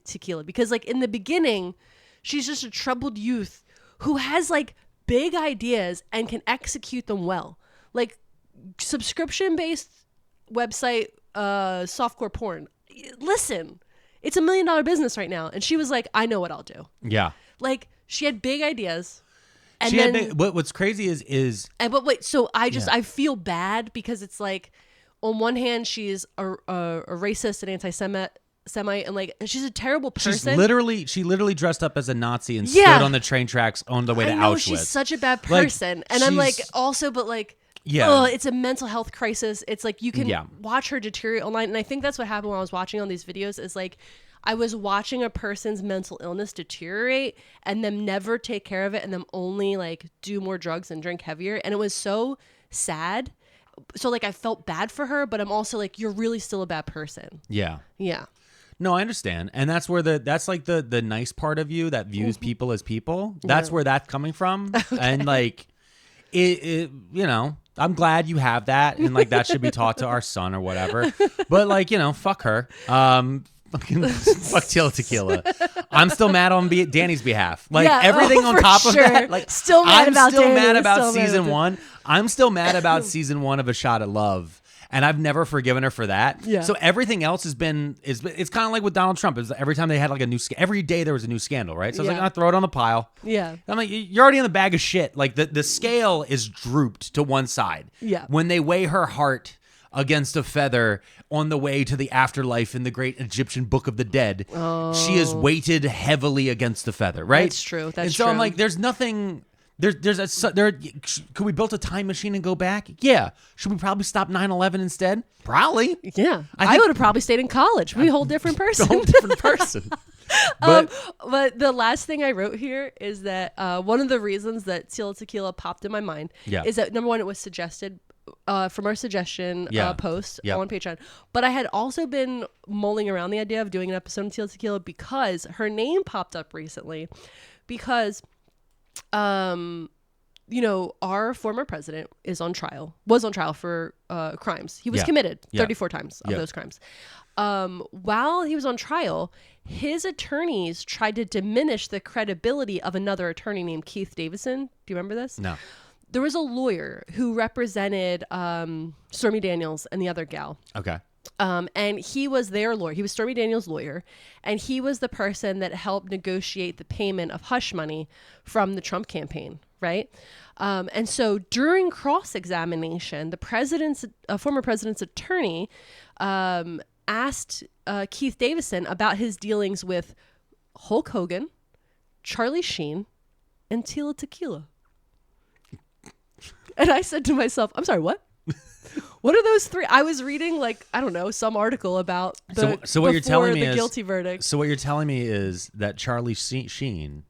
Tequila because like in the beginning, she's just a troubled youth who has like big ideas and can execute them well. Like subscription-based website, softcore porn. Listen, It's $1 million business right now. And she was like, I know what I'll do. Yeah. Like, she had big ideas. And She then, had what's crazy is but wait, so I feel bad because it's like, on one hand, she's a racist and anti-Semite, and like she's a terrible person. she literally dressed up as a Nazi and stood on the train tracks on the way to Auschwitz. She's such a bad person, and I'm like, also, but like, it's a mental health crisis. It's like you can watch her deteriorate online, and I think that's what happened when I was watching all these videos. Is like, I was watching a person's mental illness deteriorate, and them never take care of it, and them only like do more drugs and drink heavier, and it was so sad. So like I felt bad for her, but I'm also like, you're really still a bad person. Yeah. Yeah. No, I understand. And that's where that's like the nice part of you that views people as people. That's where that's coming from. Okay. And like it, you know, I'm glad you have that, and like that should be taught to our son or whatever. But like, you know, fuck her. Fucking fuck Tequila. I'm still mad on Danny's behalf. Like everything on top of that. Like still mad about still Danny. mad about still season mad 1. I'm still mad about season 1 of A Shot at Love. And I've never forgiven her for that. Yeah. So everything else it's kind of like with Donald Trump. It's every time they had like a new every day there was a new scandal, right? So I was like, I'll throw it on the pile. Yeah. I'm like, you're already in the bag of shit. Like the scale is drooped to one side. Yeah. When they weigh her heart against a feather on the way to the afterlife in the great Egyptian Book of the Dead, she is weighted heavily against the feather, right? That's true. That's and so true. I'm like, there's nothing. Could we build a time machine and go back? Yeah. Should we probably stop 9/11 instead? Probably. Yeah. I would have probably stayed in college. We're a whole different person. A whole different person. But the last thing I wrote here is that one of the reasons that Tequila popped in my mind is that, number one, it was suggested from our suggestion post on Patreon. But I had also been mulling around the idea of doing an episode of Tequila because her name popped up recently because you know, our former president was on trial for crimes. He was committed 34 times of those crimes. While he was on trial, his attorneys tried to diminish the credibility of another attorney named Keith Davidson. Do you remember this? No. There was a lawyer who represented Stormy Daniels and the other gal. Okay. And he was their lawyer. He was Stormy Daniels' lawyer. And he was the person that helped negotiate the payment of hush money from the Trump campaign, right? And so during cross-examination, the former president's attorney asked Keith Davidson about his dealings with Hulk Hogan, Charlie Sheen, and Tila Tequila. And I said to myself, I'm sorry, what? What are those three? I was reading some article about so what you're telling me the is guilty verdict. So what you're telling me is that Charlie Sheen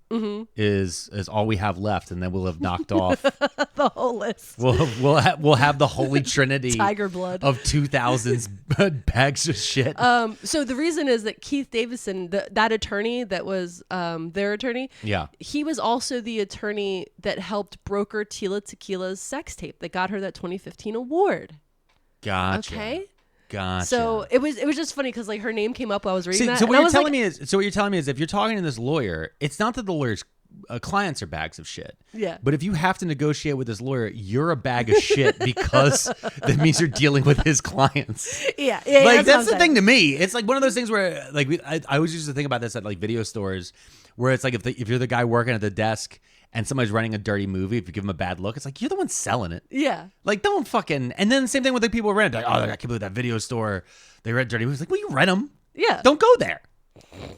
is all we have left, and then we'll have knocked off the whole list. We'll have the holy trinity tiger blood of 2000s bags of shit. So the reason is that Keith Davidson, that attorney that was their attorney, he was also the attorney that helped broker Tila Tequila's sex tape that got her that 2015 award. Gotcha. Okay. Gotcha. So it was just funny because like her name came up while I was reading that. So what you're telling me is if you're talking to this lawyer, it's not that the lawyer's clients are bags of shit. Yeah. But if you have to negotiate with this lawyer, you're a bag of shit because that means you're dealing with his clients. Yeah. Like that's the thing to me. It's like one of those things where like I always used to think about this at like video stores where it's like if you're the guy working at the desk and somebody's running a dirty movie, if you give them a bad look, it's like, you're the one selling it. Yeah. Like, don't fucking... And then same thing with the people who rent it. Like, oh, I can't believe that video store, they rent dirty movies. Like, well, you rent them. Yeah. Don't go there.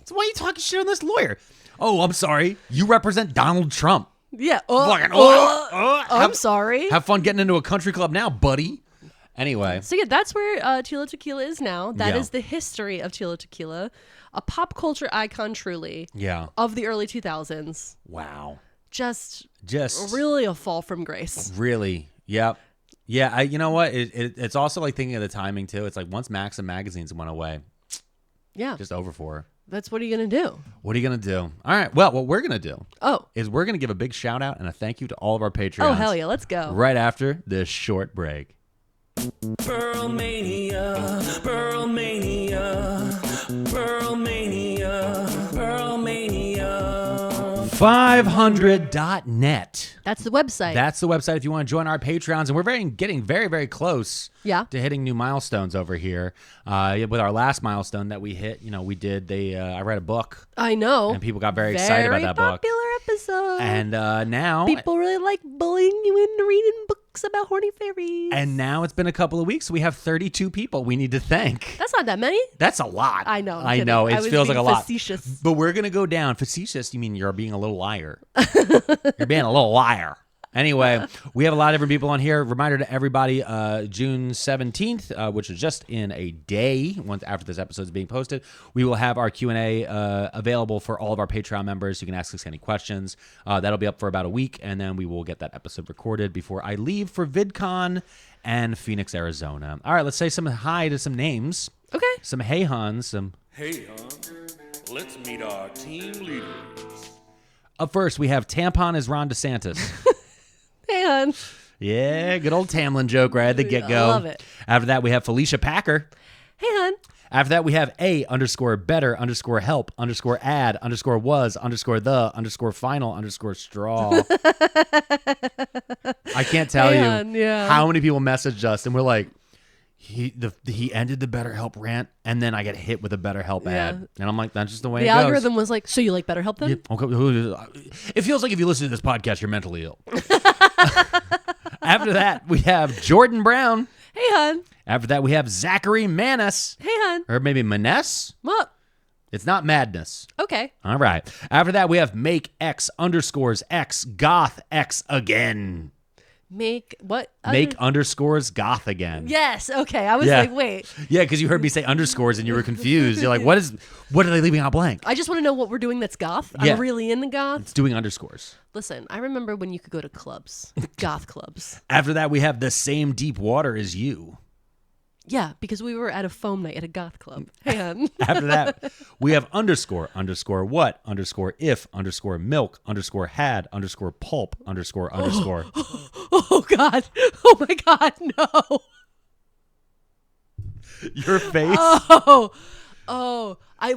So why are you talking shit on this lawyer? Oh, I'm sorry. You represent Donald Trump. Yeah. I'm sorry. Have fun getting into a country club now, buddy. Anyway. So yeah, that's where Tila Tequila is now. That is the history of Tila Tequila. A pop culture icon, truly. Yeah. Of the early 2000s. Wow. Just really a fall from grace. Really. Yep. Yeah. You know what? It's also like thinking of the timing too. It's like once Maxim magazines went away. Yeah. Just over for her. That's what are you going to do? What are you going to do? All right. Well, what we're going to do is we're going to give a big shout out and a thank you to all of our Patreons. Oh, hell yeah. Let's go. Right after this short break. Pearlmania, Pearlmania, Pearlmania, Pearlmania. 500.net. That's the website. That's the website if you want to join our Patrons. And we're getting very, very close to hitting new milestones over here. With our last milestone that we hit, we did I read a book. I know. And people got very excited about that book. Very popular episode. And now... people really like bullying you into reading books about horny fairies. And now it's been a couple of weeks. So we have 32 people we need to thank. That's not that many. That's a lot. I know. I know. It feels like a lot. Facetious. But we're going to go down. Facetious, you mean you're being a little liar. You're being a little liar. Anyway, we have a lot of different people on here. Reminder to everybody, June 17th, which is just in a day, once after this episode is being posted, we will have our Q&A available for all of our Patreon members. You can ask us any questions. That'll be up for about a week, and then we will get that episode recorded before I leave for VidCon and Phoenix, Arizona. All right, let's say some hi to some names. Okay. Some hey huns, some... Hey, let's meet our team leaders. Up first, we have Tampon is Ron DeSantis. Hey, hon. Yeah, good old Tamlin joke right at the get-go. I love it. After that, we have Felicia Packer. Hey, hon. After that, we have A_better_help_add_was_the_final_straw. I can't tell you how many people messaged us, and we're like, he ended the BetterHelp rant, and then I get hit with a BetterHelp ad. And I'm like, that's just the way it goes. The algorithm was like, so you like BetterHelp then? Yeah, okay. It feels like if you listen to this podcast, you're mentally ill. After that, we have Jordan Brown. Hey, hon. After that, we have Zachary Manis. Hey, hon. Or maybe Maness? What? It's not Madness. Okay. All right. After that, we have Make X_X Goth X again. Make what? Make_Goth again. Yes. Okay. I was like, wait. Yeah, because you heard me say underscores and you were confused. You're like, what are they leaving out blank? I just want to know what we're doing that's goth. Yeah. I'm really into goth. It's doing underscores. Listen, I remember when you could go to clubs, goth clubs. After that, we have The Same Deep Water As You. Yeah, because we were at a foam night at a goth club. Hey, hon. After that, we have __what_if_milk_had_pulp__. Oh, God. Oh, my God. No. Your face?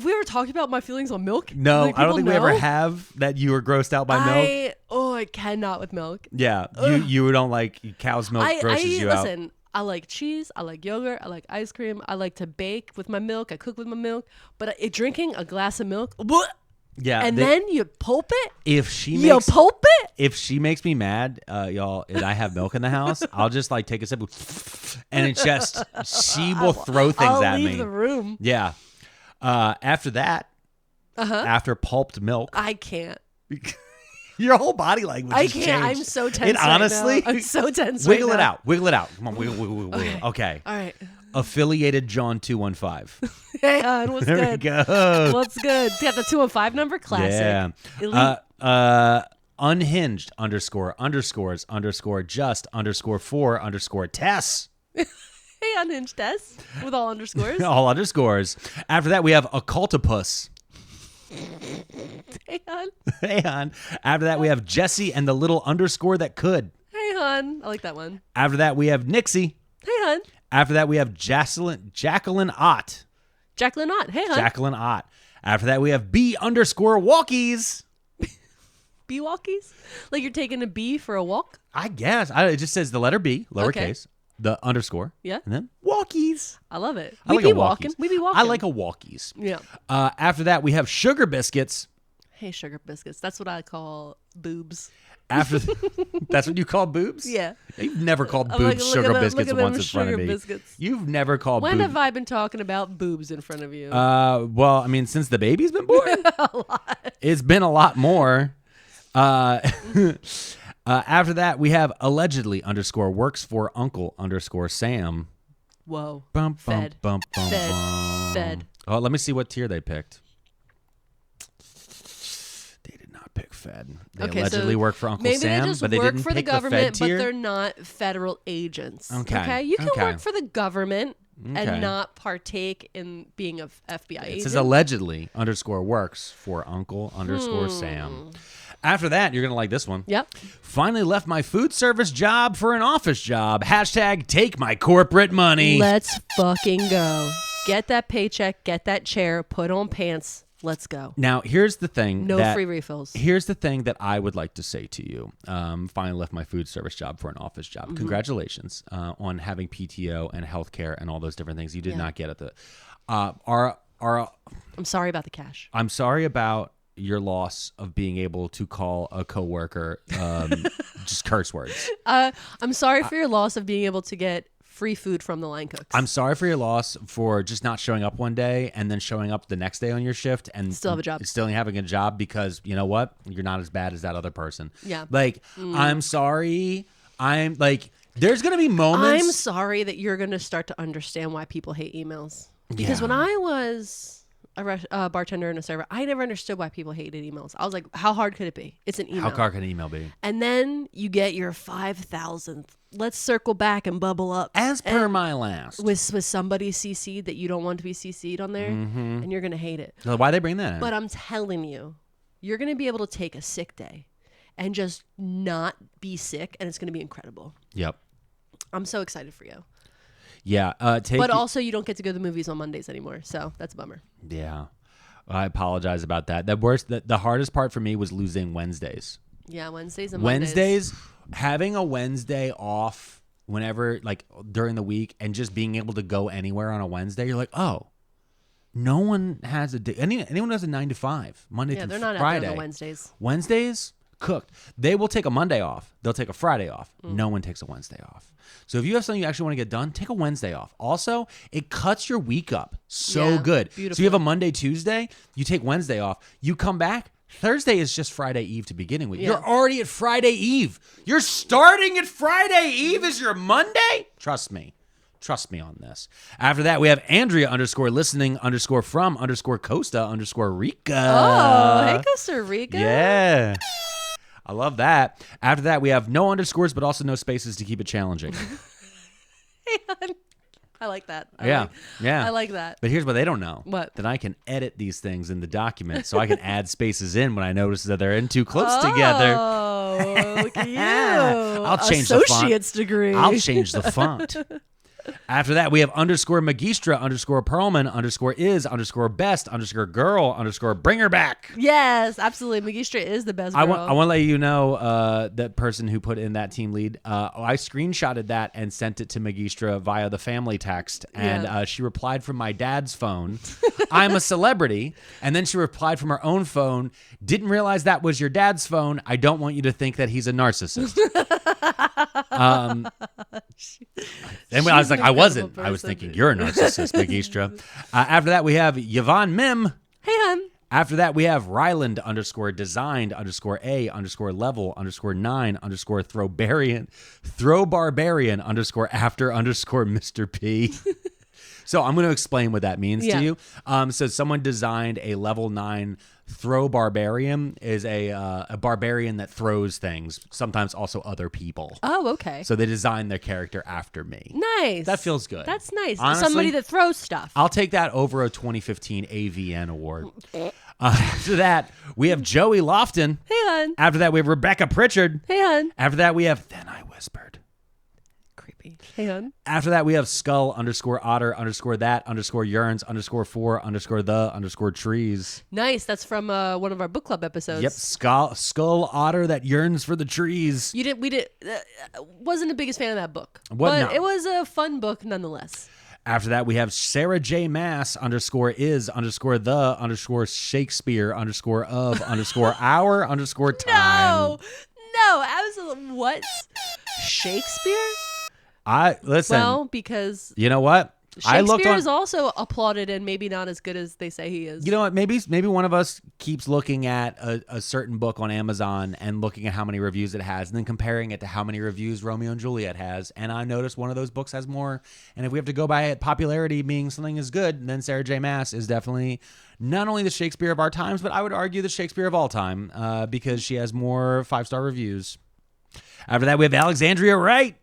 We were talking about my feelings on milk? No, Like, I don't think we ever know? have that you were grossed out by milk. I cannot with milk. Yeah, you don't like cow's milk grosses you out. Listen, I like cheese. I like yogurt. I like ice cream. I like to bake with my milk. I cook with my milk. But drinking a glass of milk, yeah, and then you pulp it. If she makes me mad, y'all, and I have milk in the house, I'll just like take a sip, and it's just she will throw things I'll at leave me. the room. Yeah. After that, after pulped milk, I can't. Your whole body language has can't. changed. I'm so tense. Honestly, right now. I'm so tense. Wiggle right it now. out. Wiggle it out. Come on, wiggle. Okay. All right. Affiliated John 215. Hey, hon, what's There good? we go. What's good? You got the 215 number? Classic. Yeah. Elite. Unhinged ___just_4_Tess. Hey, unhinged Tess with all underscores. All underscores. After that, we have Occultopus. Hey, hon. Hey, hon. After that, we have Jesse and the little underscore that could. Hey, hon. I like that one. After that, we have Nixie. Hey, hon. After that, we have Jacqueline Ott. Jacqueline Ott. Hey, hon. Jacqueline Ott. After that, we have B_walkies. Bee walkies? Like you're taking a bee for a walk? I guess. It just says the letter B, lowercase, the underscore. Yeah. And then walkies. I love it. I like be a walking. walkies. We be walking. I like a walkies. Yeah. After that, we have sugar biscuits. Hey, sugar biscuits. That's what I call boobs. After that's what you call boobs? Yeah. You've never called I'm boobs like, sugar look at biscuits them once in front of sugar me. Biscuits. You've never called When boobs. have I been talking about boobs in front of you? Well, I mean, since the baby's been born, a lot. It's been a lot more. After that, we have allegedly _works for uncle_Sam. Whoa. Bum, bum, Fed. bum, bum, Fed. bum. Fed. Oh, let me see what tier they picked. They did not pick Fed. They allegedly work for Uncle maybe Sam, they just but they work didn't for the pick government, the but Fed tier. they're not federal agents. Okay. You can Okay. work for the government Okay. and not partake in being a FBI It agent. says allegedly _works for uncle_Sam. After that, you're going to like this one. Yep. Finally left my food service job for an office job. # take my corporate money. Let's fucking go. Get that paycheck, get that chair, put on pants, Let's go. Now, here's the thing. No free refills. Here's the thing that I would like to say to you. Finally left my food service job for an office job. Mm-hmm. Congratulations on having PTO and healthcare and all those different things you did not get at the. I'm sorry about the cash. I'm sorry about your loss of being able to call a coworker just curse words. I'm sorry for your loss of being able to get free food from the line cooks. I'm sorry for your loss for just not showing up one day and then showing up the next day on your shift and still have a job. Still having a job because you know what? You're not as bad as that other person. Yeah. Like, I'm sorry. I'm like, there's going to be moments. I'm sorry that you're going to start to understand why people hate emails. Because Yeah. when I was a bartender and a server, I never understood why people hated emails. I was like, how hard could it be? It's an email. How hard can an email be? And then you get your 5,000th. Let's circle back and bubble up. As per my last. With somebody CC'd that you don't want to be CC'd on there, and you're going to hate it. Why they bring that in? But I'm telling you, you're going to be able to take a sick day and just not be sick, and it's going to be incredible. Yep. I'm so excited for you. Yeah. But also, you don't get to go to the movies on Mondays anymore, so that's a bummer. Yeah. I apologize about that. The hardest part for me was losing Wednesdays. Yeah, Wednesdays and Mondays. Wednesdays, having a Wednesday off whenever, like during the week, and just being able to go anywhere on a Wednesday, you're like, oh, no one has anyone has a 9 to 5 Monday through Friday. Yeah, they're not Friday. out there on Wednesdays. Wednesdays cooked. They will take a Monday off. They'll take a Friday off. No one takes a Wednesday off. So if you have something you actually want to get done, take a Wednesday off. Also, it cuts your week up so good. So you have a Monday, Tuesday, you take Wednesday off, you come back, Thursday is just Friday Eve to beginning with. Yeah. You're already at Friday Eve. You're starting at Friday Eve as your Monday? Trust me. Trust me on this. After that, we have Andrea _listening _from _Costa _Rica. Oh, hey, Costa Rica. Yeah. I love that. After that, we have no underscores, but also no spaces to keep it challenging. I like that. Yeah. I like that. But here's what they don't know. What? That I can edit these things in the document so I can add spaces in when I notice that they're in too close together. Oh, look at you. I'll change the font. Associate's degree. I'll change the font. After that, we have _Magistra _Pearlman _is _best _girl _bring her back. Yes, absolutely. Magistra is the best girl. I want to let you know that person who put in that team lead. I screenshotted that and sent it to Magistra via the family text, and she replied from my dad's phone, "I'm a celebrity," and then she replied from her own phone, "Didn't realize that was your dad's phone. I don't want you to think that he's a narcissist." And I was like, I wasn't. I was thinking, you're a narcissist, Magistra. After that, we have Yvonne Mim. Hey, hon. After that, we have Ryland _designed _a _level _9 throw barbarian _after _Mr. P. So I'm going to explain what that means to you. So someone designed a level 9 throw barbarian is a barbarian that throws things, sometimes also other people. Oh, okay. So they designed their character after me. Nice. That feels good. That's nice. Honestly, somebody that throws stuff. I'll take that over a 2015 AVN award. After that, we have Joey Lofton. Hey, hon. After that, we have Rebecca Pritchard. Hey, hon. After that, we have Then I Whispered. Creepy. Hey, hon. After that, we have Skull _otter _that _yearns _for _the _trees. Nice. That's from one of our book club episodes. Yep. Skull otter that yearns for the trees. We wasn't the biggest fan of that book. What? But it was a fun book nonetheless. After that, we have Sarah J. Mass _is _the _Shakespeare _of _our _time. No, absolutely. What? Shakespeare? Listen. Well, because you know what? Shakespeare is also applauded and maybe not as good as they say he is. You know what? Maybe one of us keeps looking at a certain book on Amazon and looking at how many reviews it has and then comparing it to how many reviews Romeo and Juliet has. And I noticed one of those books has more. And if we have to go by popularity being something is good, then Sarah J. Maas is definitely not only the Shakespeare of our times, but I would argue the Shakespeare of all time because she has more 5-star reviews. After that, we have Alexandria Wright.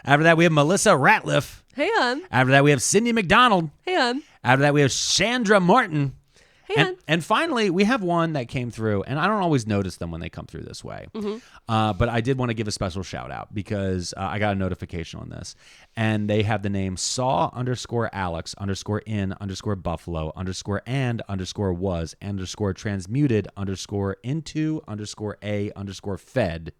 After that, we have Melissa Ratliff. Hey, hon. After that, we have Cindy McDonald. Hey, hon. After that, we have Chandra Martin. And finally, we have one that came through, and I don't always notice them when they come through this way. But I did want to give a special shout out because I got a notification on this. And they have the name saw_Alex_in_Buffalo_was_transmuted_into_a_fed.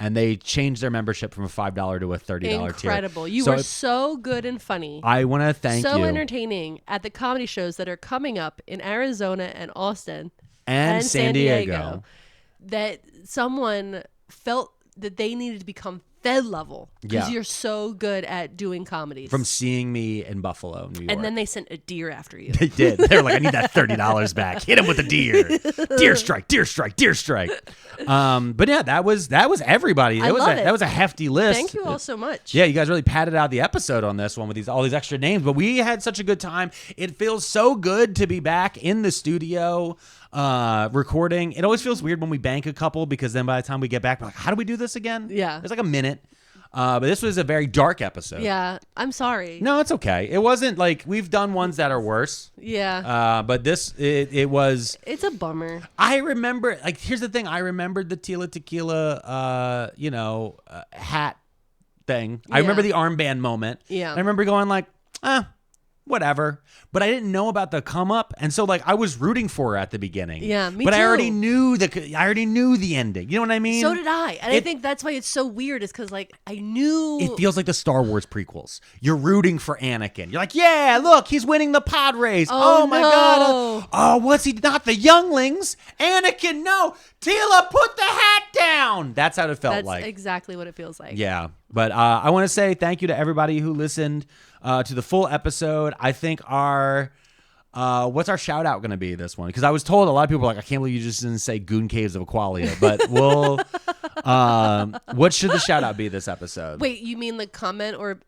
And they changed their membership from a $5 to a $30 tier. Incredible. You were so good and funny. I want to thank you. So entertaining at the comedy shows that are coming up in Arizona and Austin and San Diego. That someone felt that they needed to become Fed level because Yeah. you're so good at doing comedies. From seeing me in Buffalo, New York. And then they sent a deer after you. They did. They were like, I need that $30 back. Hit him with a deer. Deer strike, deer strike, deer strike. But yeah, that was everybody. I love it. That was a hefty list. Thank you all so much. Yeah, you guys really padded out the episode on this one with all these extra names. But we had such a good time. It feels so good to be back in the studio recording. It always feels weird when we bank a couple because then by the time we get back, we're like, how do we do this again? Yeah. There's like a minute. But this was a very dark episode. Yeah, I'm sorry. No, it's okay. It wasn't like we've done ones that are worse. Yeah. But this, it was. It's a bummer. I remember, like, here's the thing. I remembered the Tila Tequila, hat thing. I remember the armband moment. Yeah. I remember going like, whatever. But I didn't know about the come up, and so like I was rooting for her at the beginning. Yeah, me but too. I already knew the ending. You know what I mean? So did I. And I think that's why it's so weird is because, like, I knew. It feels like the Star Wars prequels. You're rooting for Anakin. You're like, yeah, look, he's winning the pod race. Oh my no. God. Oh, what's he? Not the younglings. Anakin, no. Tila, put the hat down. That's how it felt That's like. exactly what it feels like. Yeah. But I want to say thank you to everybody who listened to the full episode. I think what's our shout out going to be this one? Because I was told a lot of people were like, I can't believe you just didn't say Goon Caves of Aqualia. But we'll, what should the shout out be this episode? Wait, you mean the comment or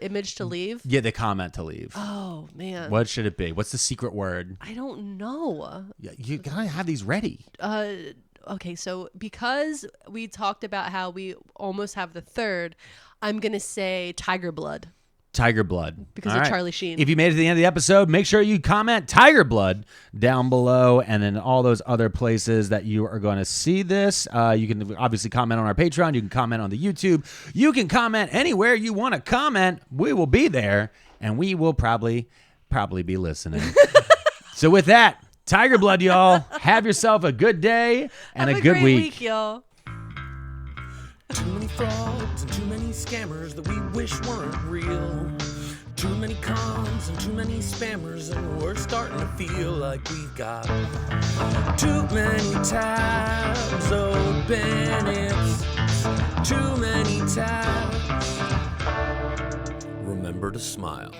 image to leave? Yeah, the comment to leave. Oh, man. What should it be? What's the secret word? I don't know. You gotta have these ready. Okay, so because we talked about how we almost have the third, I'm going to say Tiger Blood. Tiger Blood. Because All of right. Charlie Sheen. If you made it to the end of the episode, make sure you comment Tiger Blood down below and then all those other places that you are going to see this. You can obviously comment on our Patreon. You can comment on the YouTube. You can comment anywhere you want to comment. We will be there, and we will probably be listening. So with that, Tiger Blood, y'all. Have yourself a good day and have a good great week. y'all. Too many frauds and too many scammers that we wish weren't real. Too many cons and too many spammers, and we're starting to feel like we've got too many tabs open. It's too many tabs. Remember to smile.